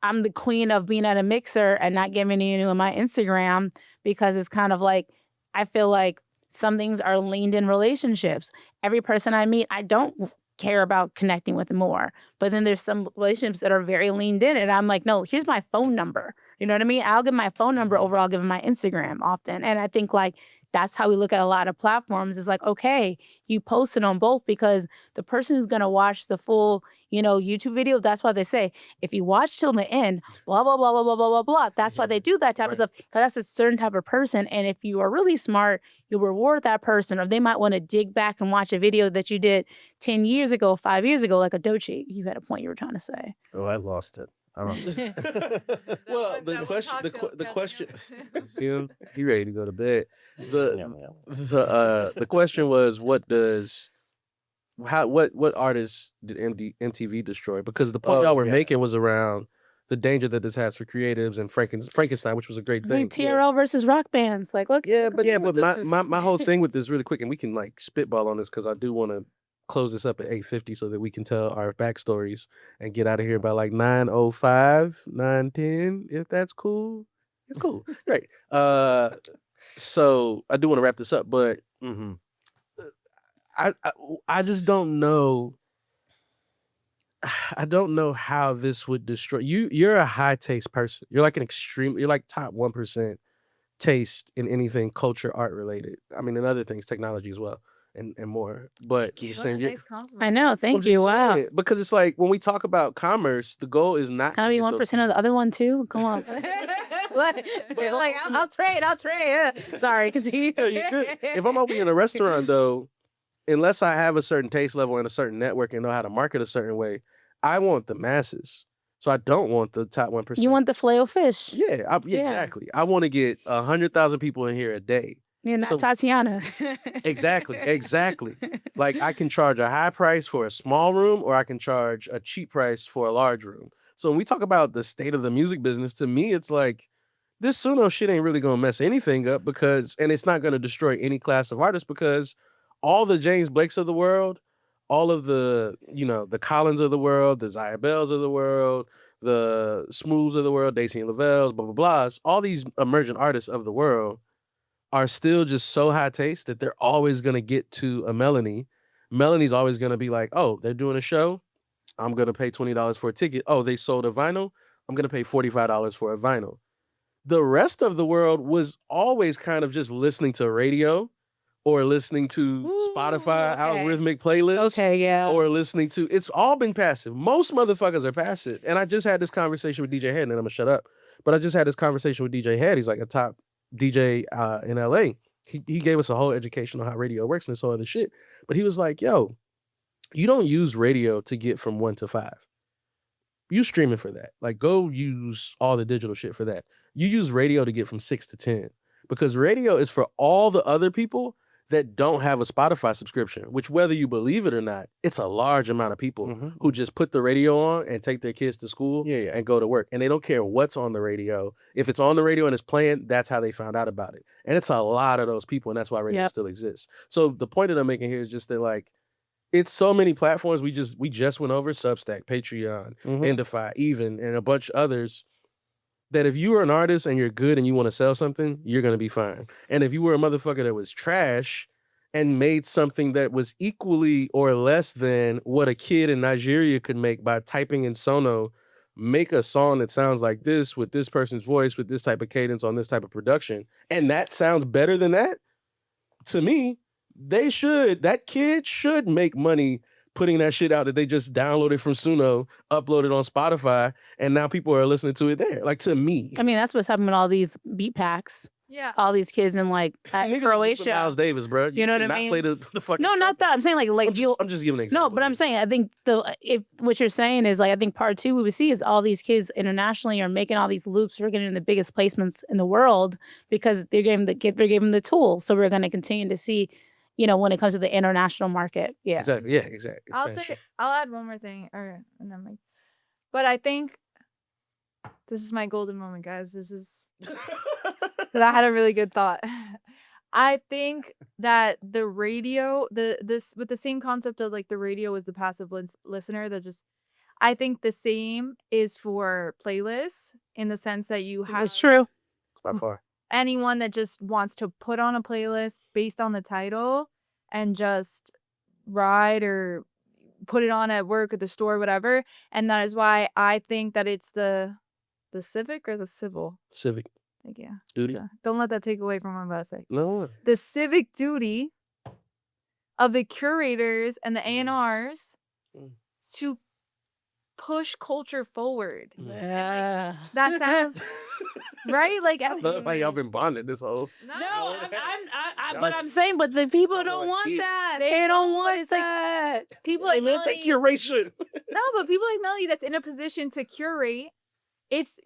S3: I'm the queen of being at a mixer and not giving you my Instagram because it's kind of like I feel like some things are leaned in relationships. Every person I meet, I don't care about connecting with more. But then there's some relationships that are very leaned in, and I'm like, no, here's my phone number. You know what I mean? I'll give my phone number over I'll give my Instagram often. And I think like that's how we look at a lot of platforms. Is like, okay, you post it on both because the person who's gonna watch the full, you know, YouTube video, that's why they say if you watch till the end, blah blah blah blah blah blah blah blah. That's why they do that type of stuff. Because that's a certain type of person. And if you are really smart, you'll reward that person, or they might want to dig back and watch a video that you did 10 years ago, 5 years ago, like a Dochi. You had a point you were trying to say.
S2: Oh, I lost it. I don't know.
S1: Well, the question. See him? He ready to go to bed. The question was, what artists did MTV destroy? Because the point y'all were making was around the danger that this has for creatives and Frankenstein, which was a great thing.
S3: I mean, TRL versus rock bands. Like, look.
S1: But my whole thing with this really quick, and we can like spitball on this because I do want to close this up at 8:50 so that we can tell our backstories and get out of here by like 9:05, 9:10, if that's cool. It's cool. Great. So I do want to wrap this up, but I just don't know. I don't know how this would destroy you. You're a high taste person. You're like you're like top 1% taste in anything culture, art related. I mean, and other things, technology as well. and more. But
S2: you.
S1: saying,
S3: I know.
S1: I'm
S3: Thank
S1: just
S3: you. Wow.
S1: saying, because it's like when we talk about commerce, the goal is not
S3: Can I
S1: to
S3: be
S1: get
S3: 1%
S1: those
S3: of the other one too? Come on. Like, I'll trade. Yeah. Sorry, continue.
S1: Yeah, you could. If I'm opening a restaurant though, unless I have a certain taste level and a certain network and know how to market a certain way, I want the masses. So I don't want the top 1%.
S3: You want the filet-o-fish.
S1: Yeah, exactly. I want to get 100,000 people in here a day.
S3: You're not
S1: So-
S3: Tatiana.
S1: Exactly. Like I can charge a high price for a small room or I can charge a cheap price for a large room. So when we talk about the state of the music business, to me, it's like this Suno shit ain't really going to mess anything up and it's not going to destroy any class of artists because all the James Blakes of the world, all of the, the Collins of the world, the Zaya Bells of the world, the Smooths of the world, Daisy and Lavelle's, blah, blah, blahs, all these emergent artists of the world are still just so high taste that they're always going to get to a Melanie. Melanie's always going to be like, oh, they're doing a show. I'm going to pay $20 for a ticket. Oh, they sold a vinyl. I'm going to pay $45 for a vinyl. The rest of the world was always kind of just listening to radio or listening to Spotify algorithmic playlists.
S3: Okay, yeah.
S1: Or listening to, it's all been passive. Most motherfuckers are passive. And I just had this conversation with DJ Head, and then I'm going to shut up. But I just had this conversation with DJ Head. He's like a top DJ in LA. He gave us a whole education on how radio works and this whole other shit. But he was like, yo, you don't use radio to get from 1 to 5. You streaming for that. Like, go use all the digital shit for that. You use radio to get from 6 to 10. Because radio is for all the other people that don't have a Spotify subscription, which whether you believe it or not, it's a large amount of people who just put the radio on and take their kids to school and go to work. And they don't care what's on the radio. If it's on the radio and it's playing, that's how they found out about it. And it's a lot of those people, and that's why radio still exists. So the point that I'm making here is just that, like, it's so many platforms. We just went over Substack, Patreon, Indify, even, and a bunch of others, that if you are an artist and you're good and you want to sell something, you're going to be fine. And if you were a motherfucker that was trash and made something that was equally or less than what a kid in Nigeria could make by typing in Sono, make a song that sounds like this with this person's voice, with this type of cadence on this type of production, and that sounds better than that, to me, that kid should make money putting that shit out that they just downloaded from Suno, uploaded on Spotify, and now people are listening to it there. Like, to me.
S3: I mean, that's what's happening with all these beat packs.
S4: Yeah.
S3: All these kids in like Croatia.
S1: Miles Davis, bro.
S3: You know what I mean?
S1: Play the fucking
S3: no, not that. I'm saying like
S1: I'm just giving an example.
S3: No, but I'm saying I think if what you're saying is like I think part 2 we would see is all these kids internationally are making all these loops. We're getting the biggest placements in the world because they're giving the tools. So we're going to continue to see, when it comes to the international market. Yeah.
S1: Exactly. Yeah, exactly.
S4: I'll add one more thing, but I think this is my golden moment, guys. This is that I had a really good thought. I think that the radio, this with the same concept of like the radio is the passive listener that just, I think the same is for playlists in the sense that you have.
S3: It's true.
S1: By far.
S4: Anyone that just wants to put on a playlist based on the title and just ride or put it on at work or the store, whatever. And that is why I think that it's the civic or the civil.
S1: Civic.
S4: Like, yeah.
S1: Duty.
S4: Don't let that take away from what I'm about to say.
S1: No.
S4: The civic duty of the curators and the A&Rs to push culture forward.
S3: Yeah.
S4: That sounds right. Like
S1: y'all been bonded this whole.
S3: No, but I'm saying, but the people don't want that. They don't want that.
S4: Like people like Melody.
S1: Curation.
S4: No, but people like Melody that's in a position to curate. It's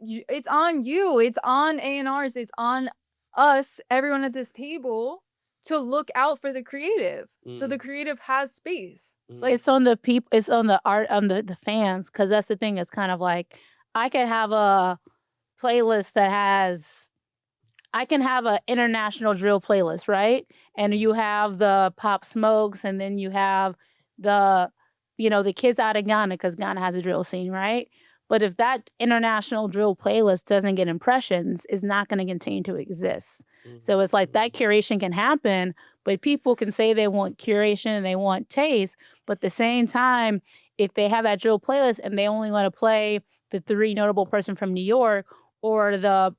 S4: on you. It's on A&Rs. It's on us, everyone at this table, to look out for the creative. So the creative has space.
S3: Like it's on the people. It's on the art, on the fans, because that's the thing. It's kind of like I could have a playlist that has. I can have an international drill playlist, right? And you have the Pop Smokes, and then you have the kids out of Ghana, because Ghana has a drill scene, right? But if that international drill playlist doesn't get impressions, it's not going to continue to exist. So it's like that curation can happen, but people can say they want curation and they want taste. But at the same time, if they have that drill playlist and they only want to play the 3 notable person from New York or the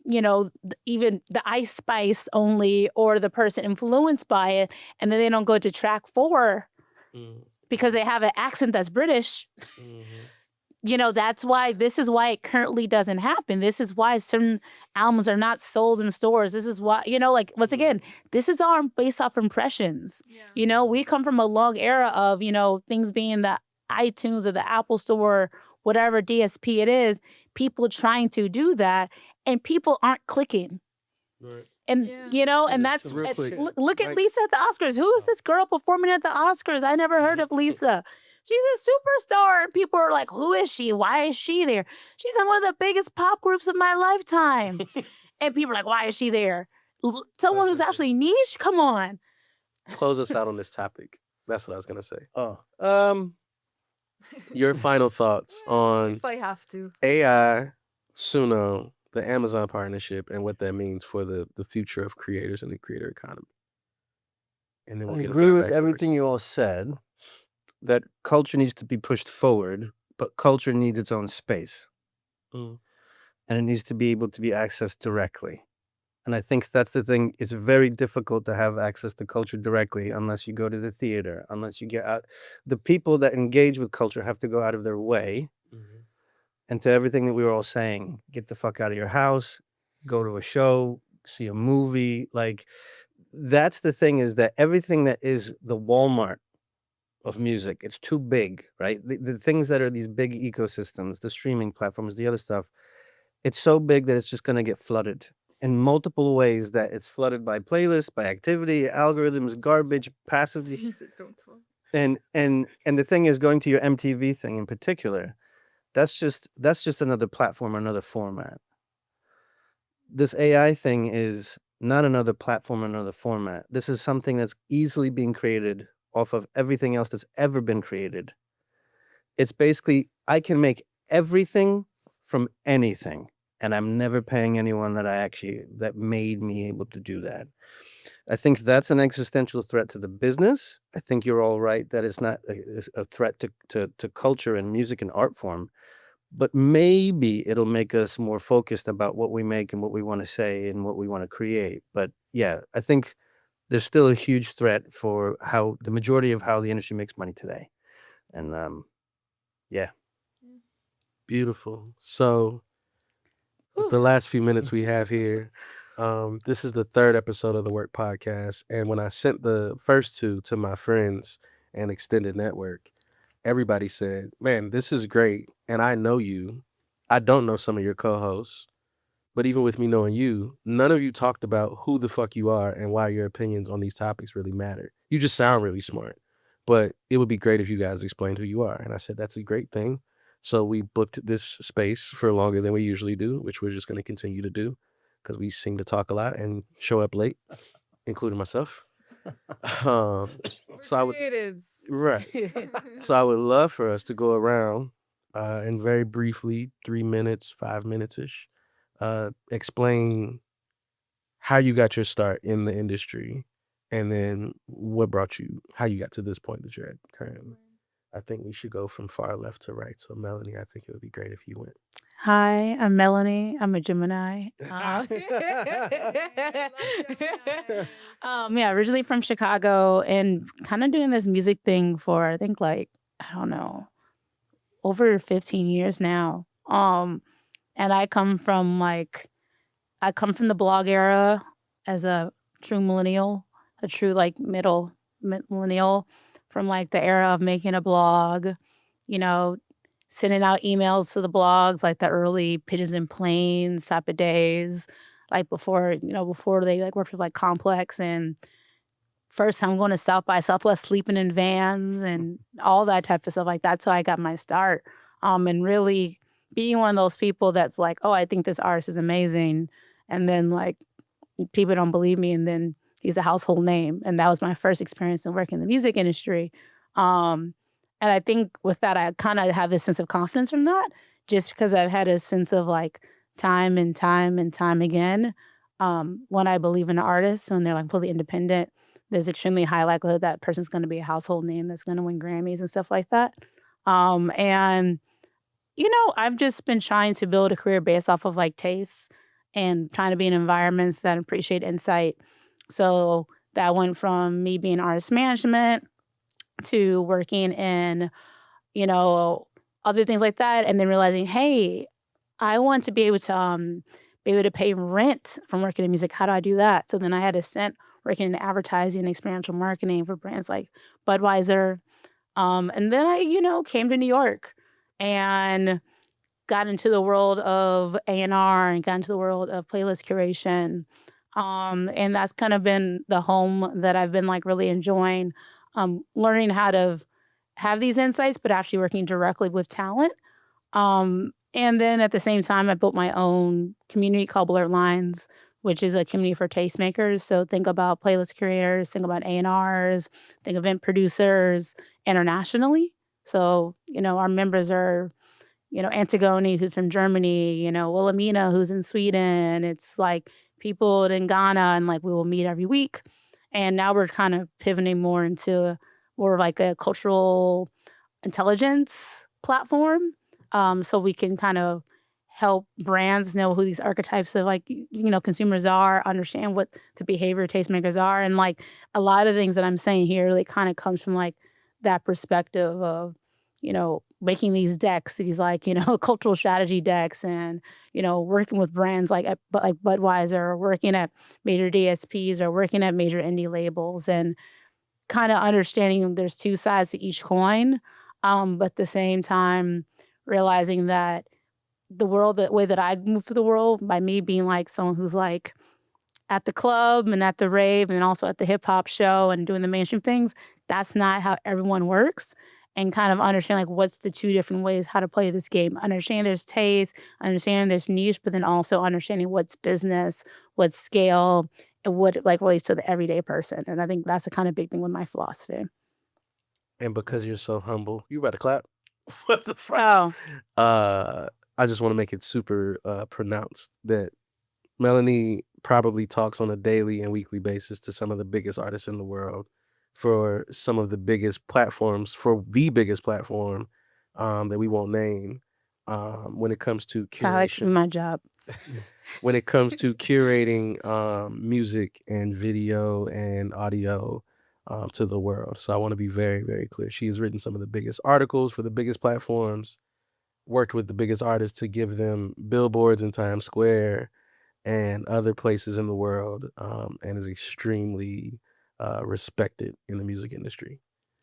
S3: even the Ice Spice only or the person influenced by it, and then they don't go to track 4 because they have an accent that's British. This is why it currently doesn't happen. This is why certain albums are not sold in stores. This is why, once again, this is all based off impressions. Yeah. We come from a long era of, things being the iTunes or the Apple Store, whatever DSP it is, people trying to do that, and people aren't clicking. Right. And, and that's, look at Lisa at the Oscars. Who is this girl performing at the Oscars? I never heard of Lisa. She's a superstar. And people are like, who is she? Why is she there? She's in one of the biggest pop groups of my lifetime. And people are like, why is she there? Someone who's actually niche? Come on.
S1: Close us out on this topic. That's what I was going to say. Your final thoughts on
S4: if I have to.
S1: AI, Suno, the Amazon partnership, and what that means for the future of creators and the creator economy. And then
S2: I agree with everything you all said, that culture needs to be pushed forward, but culture needs its own space. And it needs to be able to be accessed directly. And I think that's the thing. It's very difficult to have access to culture directly unless you go to the theater, unless you get out. The people that engage with culture have to go out of their way. And to everything that we were all saying, get the fuck out of your house, go to a show, see a movie. Like, that's the thing, is that everything that is the Walmart of music, it's too big, right? The things that are these big ecosystems, the streaming platforms, the other stuff, it's so big that it's just going to get flooded in multiple ways, that it's flooded by playlists, by activity, algorithms, garbage, passively. And the thing is, going to your MTV thing in particular, that's just another platform, another format. This AI thing is not another platform, another format. This is something that's easily being created off of everything else that's ever been created. It's basically, I can make everything from anything, and I'm never paying anyone that made me able to do that. I think that's an existential threat to the business. I think you're all right that it's not a threat to culture and music and art form, but maybe it'll make us more focused about what we make and what we want to say and what we want to create. But yeah, I think there's still a huge threat for how the majority of how the industry makes money today. And yeah.
S1: Beautiful. So the last few minutes we have here, this is the 3rd episode of the Work Podcast. And when I sent the first 2 to my friends and extended network, everybody said, man, this is great. And I know you. I don't know some of your co-hosts. But even with me knowing you, none of you talked about who the fuck you are and why your opinions on these topics really matter. You just sound really smart. But it would be great if you guys explained who you are. And I said, that's a great thing. So we booked this space for longer than we usually do, which we're just going to continue to do because we seem to talk a lot and show up late, including myself. So I would, right. So I would love for us to go around and very briefly, 3 minutes, 5 minutes-ish, explain how you got your start in the industry and then how you got to this point that you're at currently. I think we should go from far left to right. So Melanie, I think it would be great if you went.
S3: Hi, I'm Melanie. I'm a Gemini. Originally from Chicago and kind of doing this music thing for, I think, over 15 years now. And I come from the blog era as a true millennial, a true middle millennial, from the era of making a blog, sending out emails to the blogs, the early Pigeons and Planes type of days, before they worked with Complex, and first time going to South by Southwest, sleeping in vans and all that type of stuff. That's how I got my start. And really being one of those people that's oh, I think this artist is amazing. And then people don't believe me, and then he's a household name. And that was my first experience in working in the music industry. And I think with that, I kind of have this sense of confidence from that, just because I've had a sense of time and time again. When I believe in an artist, when they're fully independent, there's extremely high likelihood that person's going to be a household name that's going to win Grammys and stuff like that. And I've just been trying to build a career based off of tastes and trying to be in environments that appreciate insight. So that went from me being artist management to working in, other things like that, and then realizing, hey, I want to be able to pay rent from working in music. How do I do that? So then I had a stint working in advertising and experiential marketing for brands like Budweiser. And then I, came to New York and got into the world of A&R and got into the world of playlist curation. And that's kind of been the home that I've been like really enjoying, learning how to have these insights, but actually working directly with talent. And then at the same time, I built my own community called Blurred Lines, which is a community for tastemakers. So think about playlist curators, think about A&Rs, think event producers internationally. So, our members are, Antigone, who's from Germany, Wilhelmina, who's in Sweden. It's like people in Ghana, and like we will meet every week. And now we're kind of pivoting more into more of like a cultural intelligence platform. So we can kind of help brands know who these archetypes of like, consumers are, understand what the behavior tastemakers are. And like a lot of things that I'm saying here really kind of comes from like that perspective of, making these decks, these like, cultural strategy decks, and, working with brands like Budweiser, or working at major DSPs, or working at major indie labels, and kind of understanding there's two sides to each coin. But at the same time, realizing that the way that I move through the world, by me being like someone who's like at the club and at the rave and also at the hip hop show and doing the mainstream things, that's not how everyone works. And kind of understand like what's the two different ways how to play this game. Understand there's taste, understand there's niche, but then also understanding what's business, what's scale, and what like relates to the everyday person. And I think that's a kind of big thing with my philosophy.
S1: And because you're so humble, you better clap. What the fuck?
S3: Oh.
S1: I just want to make it super pronounced that Melanie probably talks on a daily and weekly basis to some of the biggest artists in the world for some of the biggest platforms, for the biggest platform that we won't name, when it comes to curation.
S3: I like my job.
S1: When it comes to curating music and video and audio to the world. So I want to be very, very clear. She's written some of the biggest articles for the biggest platforms, worked with the biggest artists to give them billboards in Times Square and other places in the world, and is extremely respected in the music industry.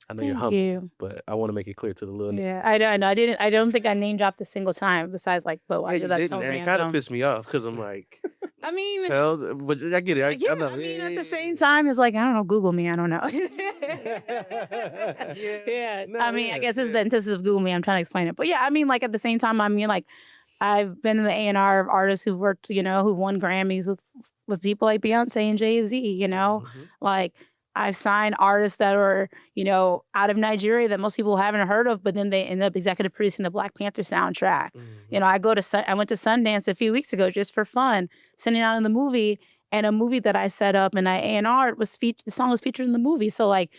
S1: I know you're humble, but I want to make it clear to the little niggas.
S3: Yeah, I know. I don't think I name dropped a single time besides like, but
S1: Yeah, you
S3: that's
S1: didn't,
S3: so
S1: and it kind of
S3: random.
S1: pissed me off because I'm like,
S3: I mean,
S1: but I get it. I know.
S3: I mean, at the same time, it's like, I don't know, Google me. I don't know. Yeah.
S1: No,
S3: I mean,
S1: yeah,
S3: I guess it's
S1: yeah.
S3: the antithesis of Google me. I'm trying to explain it. But yeah, I mean, like at the same time, I mean, like I've been in the A&R of artists who've worked, who won Grammys with people like Beyonce and Jay-Z, like I've signed artists that are, out of Nigeria that most people haven't heard of, but then they end up executive producing the Black Panther soundtrack. I went to Sundance a few weeks ago just for fun, sitting out in the movie, and a movie that I set up and I A&R the song was featured in the movie. So like,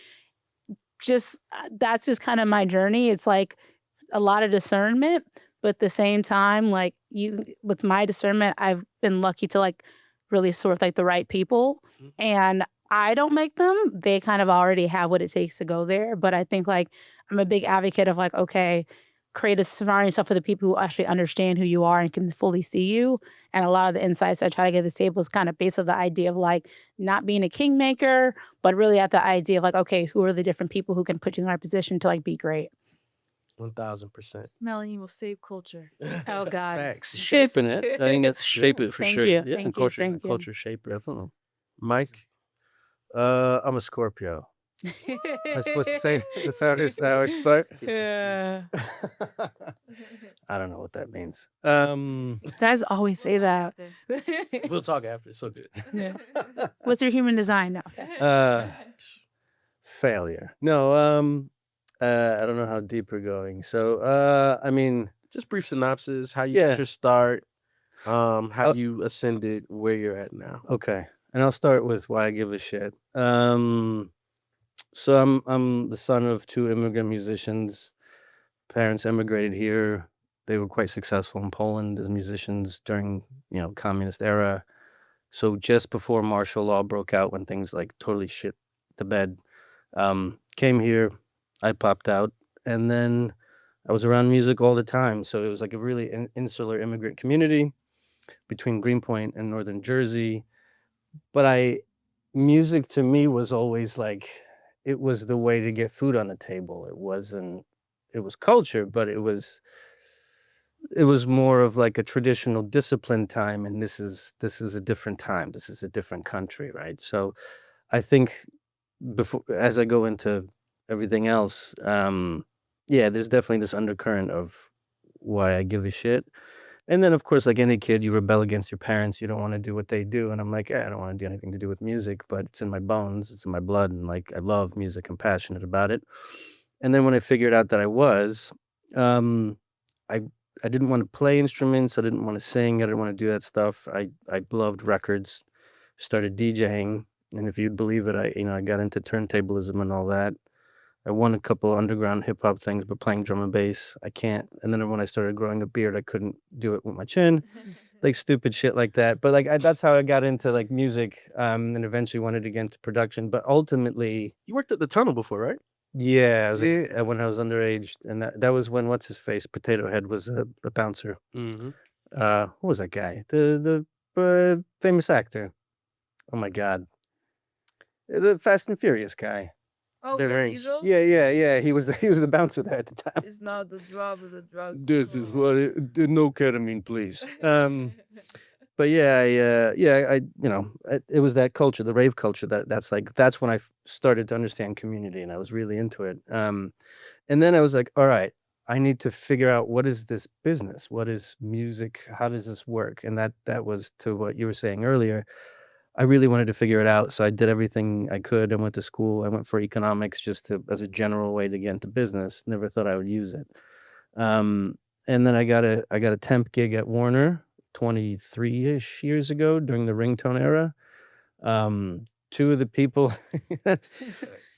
S3: that's just kind of my journey. It's like a lot of discernment, but at the same time, like with my discernment, I've been lucky to like really sort of like the right people, and I don't make them. They kind of already have what it takes to go there. But I think like I'm a big advocate of like, okay, surround yourself with the people who actually understand who you are and can fully see you. And a lot of the insights I try to get to this table is kind of based on the idea of like not being a kingmaker, but really at the idea of like, okay, who are the different people who can put you in the right position to like be great.
S1: 1000%.
S4: Melanie will save culture.
S3: Oh God.
S1: Facts.
S2: Shaping it. I think that's shape it for
S3: Thank
S2: sure.
S3: you.
S2: Yeah,
S3: Thank
S2: and
S3: you.
S2: culture,
S3: Thank you.
S2: culture shaper.
S5: Definitely.
S1: Mike?
S5: I'm a Scorpio. Am I supposed to say that's how it start?
S3: Yeah.
S5: I don't know what that means.
S3: Guys always say that.
S1: We'll talk after. It's so good.
S3: Yeah. What's your human design now?
S5: Failure. No, I don't know how deep we're going. So, I mean,
S1: Just brief synopsis, how you got your start, how you ascended where you're at now.
S5: okay. And I'll start with why I give a shit. So I'm the son of two immigrant musicians. Parents emigrated here
S2: They were quite successful in Poland as musicians during, communist era. So just before martial law broke out, when things like totally shit the bed, came here, I popped out, and then I was around music all the time. So it was like a really insular immigrant community between Greenpoint and Northern Jersey. But music to me was always like, it was the way to get food on the table. It was culture, but it was more of like a traditional discipline time. And this is a different time. This is a different country, right? So I think as I go into everything else, there's definitely this undercurrent of why I give a shit. And then, of course, like any kid, you rebel against your parents. You don't want to do what they do. And I'm like, I don't want to do anything to do with music, but it's in my bones. It's in my blood. And like, I love music. I'm passionate about it. And then when I figured out that I was, um, I I didn't want to play instruments. I didn't want to sing. I didn't want to do that stuff. I loved records. Started DJing, and if you'd believe it, I got into turntablism and all that. I won a couple underground hip hop things, but playing drum and bass, I can't. And then when I started growing a beard, I couldn't do it with my chin, like stupid shit like that. But like that's how I got into like music, and eventually wanted to get into production. But ultimately,
S1: You worked at the Tunnel before, right?
S2: yeah,
S1: Yeah.
S2: when I was underage, and that was when what's his face, Potato Head was a bouncer.
S1: Mm-hmm.
S2: What was that guy? The famous actor. Oh my God, the Fast and Furious guy.
S4: Oh,
S1: Vin
S4: Vin
S1: Rames.
S4: Diesel?
S2: Yeah. He was the bouncer there at the time.
S4: It's not the job of the drug.
S2: This is what no ketamine, please. But yeah, it was that culture, the rave culture. That's when I started to understand community, and I was really into it. And then I was like, all right, I need to figure out, what is this business? What is music? How does this work? And that was to what you were saying earlier. I really wanted to figure it out, so I did everything I could. I went to school. I went for economics just as a general way to get into business. Never thought I would use it. Um, and then I got a temp gig at Warner 23-ish years ago during the ringtone era. Two of the people,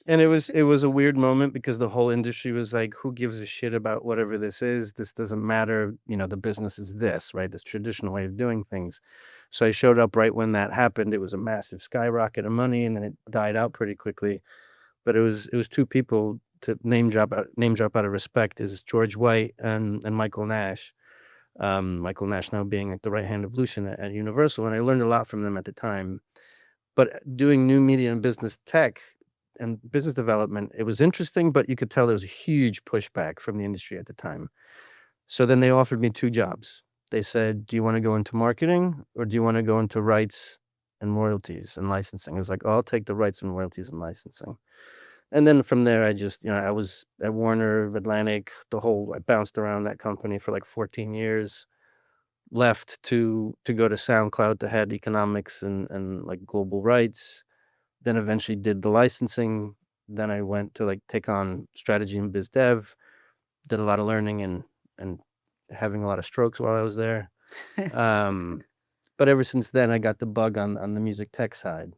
S2: and it was a weird moment because the whole industry was like, who gives a shit about whatever this is? This doesn't matter. The business is this, right? This traditional way of doing things. So I showed up right when that happened. It was a massive skyrocket of money, and then it died out pretty quickly. But it was two people to name drop out of respect, is George White and Michael Nash. Michael Nash now being like the right hand of Lucian at Universal, and I learned a lot from them at the time. But doing new media and business tech and business development, it was interesting, but you could tell there was a huge pushback from the industry at the time. So then they offered me two jobs. They said, do you want to go into marketing, or do you want to go into rights and royalties and licensing? I was like, oh, I'll take the rights and royalties and licensing. And then from there, I just, I was at Warner, Atlantic, I bounced around that company for like 14 years, left to go to SoundCloud to head economics and like global rights, then eventually did the licensing. Then I went to like take on strategy and biz dev, did a lot of learning and having a lot of strokes while I was there. But ever since then, I got the bug on the music tech side.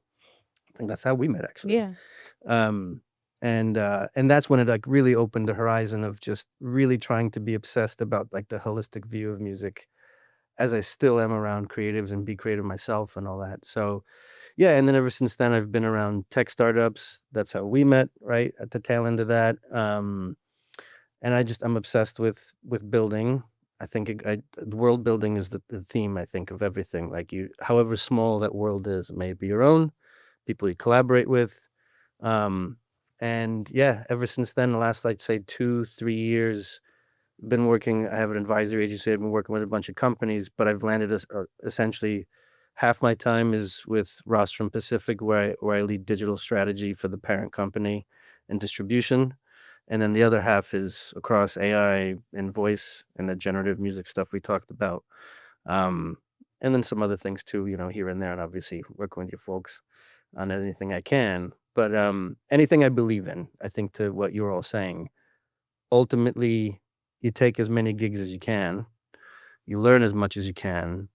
S2: I think that's how we met, actually.
S3: Yeah.
S2: And that's when it like really opened the horizon of just really trying to be obsessed about like the holistic view of music, as I still am around creatives and be creative myself and all that. So yeah, and then ever since then, I've been around tech startups. That's how we met, right at the tail end of that. And I'm obsessed with building. I think the world building is the theme, I think, of everything. Like however small that world is, it may be your own, people you collaborate with. And yeah, ever since then, the last, I'd say 2-3 years, been working. I have an advisory agency. I've been working with a bunch of companies, but I've landed essentially half my time is with Rostrum Pacific, where I lead digital strategy for the parent company and distribution. And then the other half is across AI and voice and the generative music stuff we talked about. And then some other things too, here and there, and obviously working with your folks on anything I can. But anything I believe in, I think, to what you were all saying, ultimately, you take as many gigs as you can, you learn as much as you can,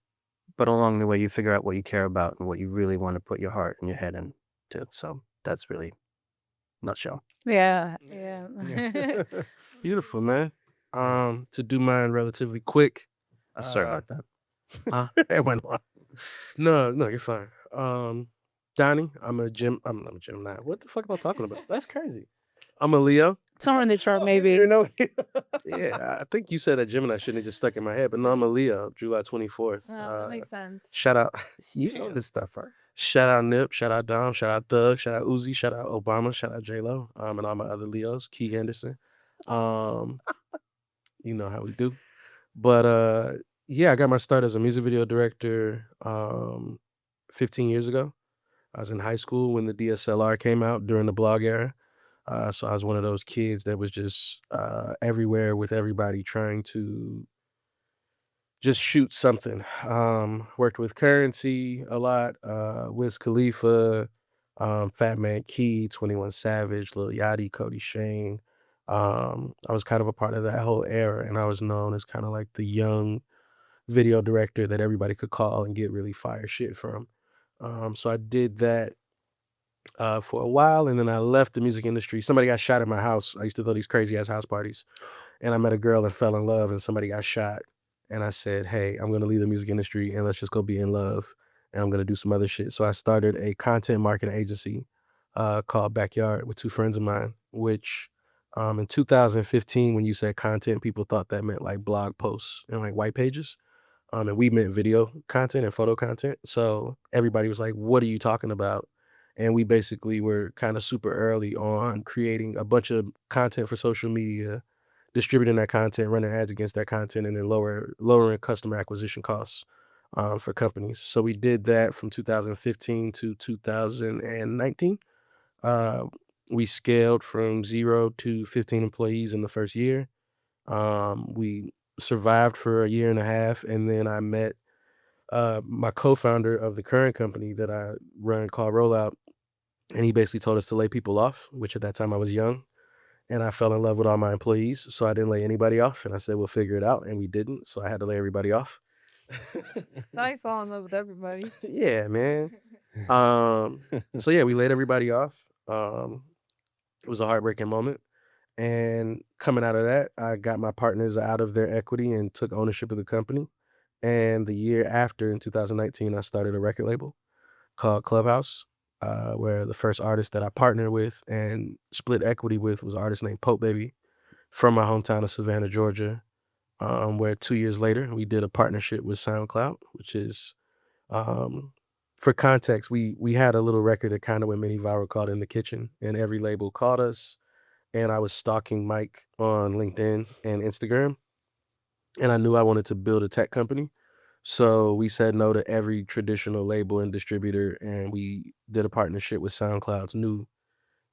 S2: but along the way, you figure out what you care about and what you really want to put your heart and your head into. So that's really nutshell.
S3: Yeah.
S1: Beautiful, man. To do mine relatively quick.
S2: Sorry about that.
S1: It went on. No, you're fine. Donnie, I'm a Gemini. What the fuck am I talking about? That's crazy. I'm a Leo.
S3: Somewhere in the chart, maybe.
S5: You know,
S1: Yeah, I think you said that Gemini shouldn't have just stuck in my head, but no, I'm a Leo, July 24th.
S4: That makes sense.
S1: Shout out,
S2: You know this stuff, right?
S1: shout out Nip, shout out Dom, shout out Thug, shout out Uzi, shout out Obama, shout out J-Lo, and all my other Leos, Key Anderson. You know how we do. But yeah, I got my start as a music video director 15 years ago. I was in high school when the DSLR came out during the blog era. So I was one of those kids that was just everywhere with everybody trying to just shoot something. Worked with Currency a lot, Wiz Khalifa, Fat Man Key, 21 Savage, Lil Yachty, Cody Shane. I was kind of a part of that whole era, and I was known as kind of like the young video director that everybody could call and get really fire shit from. So I did that for a while, and then I left the music industry. Somebody got shot at my house. I used to throw these crazy ass house parties, and I met a girl and fell in love, and somebody got shot. And I said, hey, I'm gonna leave the music industry and let's just go be in love, and I'm gonna do some other shit. So I started a content marketing agency called Backyard with two friends of mine, which in 2015, when you said content, people thought that meant like blog posts and like white pages. And we meant video content and photo content. So everybody was like, what are you talking about? And we basically were kind of super early on creating a bunch of content for social media, distributing that content, running ads against that content, and then lowering customer acquisition costs for companies. So we did that from 2015 to 2019. We scaled from 0 to 15 employees in the first year. We survived for a year and a half, and then I met my co-founder of the current company that I run called Rollout, and he basically told us to lay people off, which at that time I was young, and I fell in love with all my employees, so I didn't lay anybody off, and I said, we'll figure it out, and we didn't, so I had to lay everybody off.
S4: I fall in love with everybody.
S1: Yeah, man. So yeah, we laid everybody off. It was a heartbreaking moment. And coming out of that, I got my partners out of their equity and took ownership of the company. And the year after, in 2019, I started a record label called Clubhouse, where the first artist that I partnered with and split equity with was an artist named Pope Baby from my hometown of Savannah, Georgia, where 2 years later, we did a partnership with SoundCloud, which is, for context, we had a little record that kind of went mini viral called In the Kitchen, and every label called us. And I was stalking Mike on LinkedIn and Instagram, and I knew I wanted to build a tech company. So we said no to every traditional label and distributor, and we did a partnership with SoundCloud's new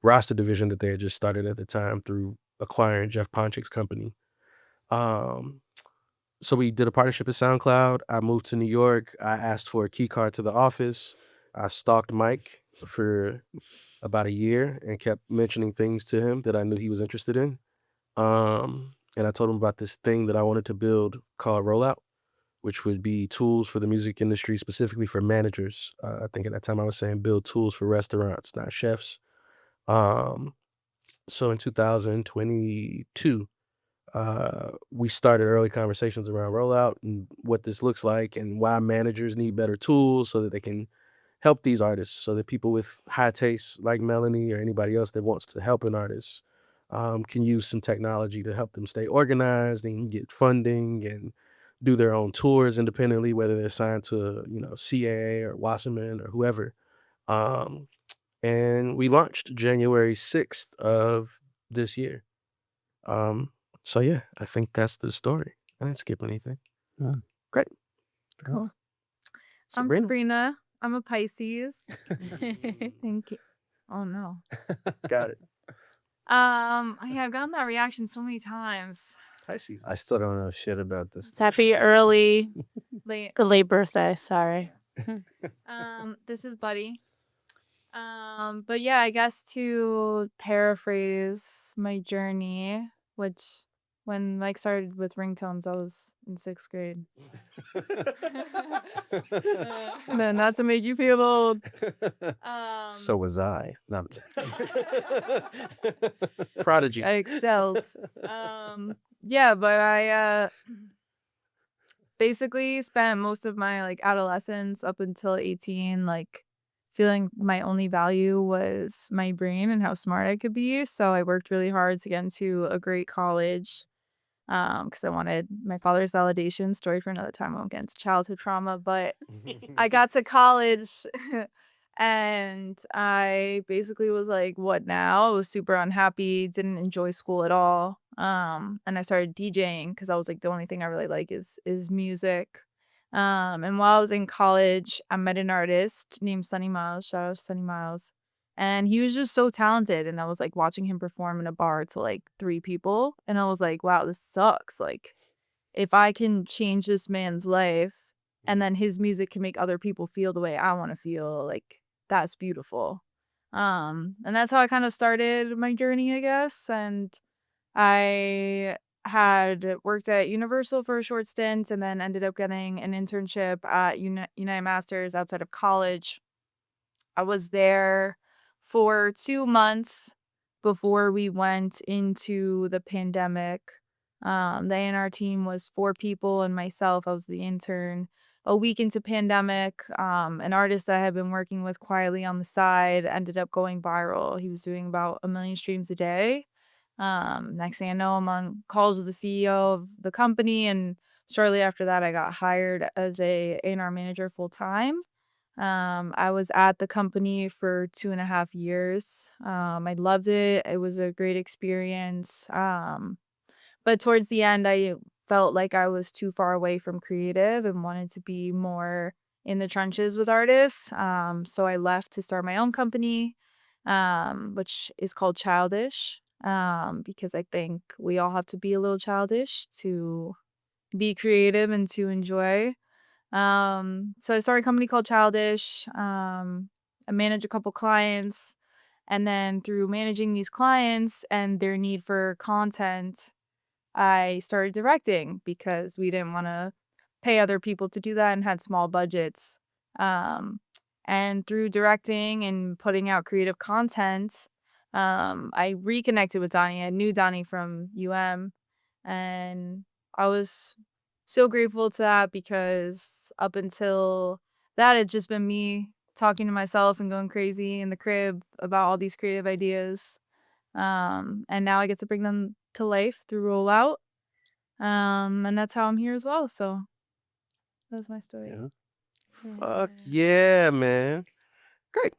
S1: roster division that they had just started at the time through acquiring Jeff Ponchik's company. So we did a partnership with SoundCloud. I moved to New York. I asked for a key card to the office. I stalked Mike for about a year and kept mentioning things to him that I knew he was interested in. And I told him about this thing that I wanted to build called Rollout, which would be tools for the music industry, specifically for managers. I think at that time I was saying build tools for restaurants, not chefs. So in 2022, we started early conversations around Rollout and what this looks like and why managers need better tools so that they can help these artists, so that people with high tastes like Melanie or anybody else that wants to help an artist can use some technology to help them stay organized and get funding and do their own tours independently, whether they're signed to, CAA or Wasserman or whoever. And we launched January 6th of this year. So yeah, I think that's the story. I didn't skip anything. Great.
S4: Cool. I'm
S1: Sabrina.
S4: Sabrina. I'm a Pisces. Thank you. Oh no.
S1: Got it.
S4: I've gotten that reaction so many times.
S1: Pisces.
S2: I still don't know shit about this.
S3: It's happy early
S4: Late.
S3: or late birthday. Sorry.
S4: This is Buddy. But yeah, I guess to paraphrase my journey, which when Mike started with ringtones, I was in 6th grade. Then not to make you feel old.
S2: So was I. No, I'm
S1: Prodigy.
S4: I excelled. Yeah, but I basically spent most of my like adolescence up until 18 like feeling my only value was my brain and how smart I could be. So I worked really hard to get into a great college because I wanted my father's validation. Story for another time. I won't get into childhood trauma, but I got to college and I basically was like, what now? I was super unhappy, didn't enjoy school at all. And I started DJing because I was like, the only thing I really like is music. And while I was in college, I met an artist named Sunny Miles. Shout out to Sunny Miles. And he was just so talented. And I was like watching him perform in a bar to like 3 people. And I was like, wow, this sucks. Like, if I can change this man's life and then his music can make other people feel the way I want to feel, like that's beautiful. And that's how I kind of started my journey, I guess. And I had worked at Universal for a short stint and then ended up getting an internship at United Masters outside of college. I was there for 2 months before we went into the pandemic. The A&R team was 4 people and myself. I was the intern. A week into pandemic, an artist that I had been working with quietly on the side ended up going viral. He was doing about 1 million streams a day. Next thing I know, I'm on calls with the CEO of the company, and shortly after that, I got hired as a A&R manager full time. I was at the company for 2.5 years. I loved it. It was a great experience. But towards the end, I felt like I was too far away from creative and wanted to be more in the trenches with artists. So I left to start my own company, which is called Childish, because I think we all have to be a little childish to be creative and to enjoy. So I started a company called Childish. I manage a couple clients, and then through managing these clients and their need for content, I started directing because we didn't want to pay other people to do that and had small budgets. Um, and through directing and putting out creative content, I reconnected with Donnie. I knew Donnie from and I was so grateful to that because up until that, had just been me talking to myself and going crazy in the crib about all these creative ideas. And now I get to bring them to life through Rollout. And that's how I'm here as well. So that's my story.
S5: Yeah.
S1: Fuck yeah, man. Great.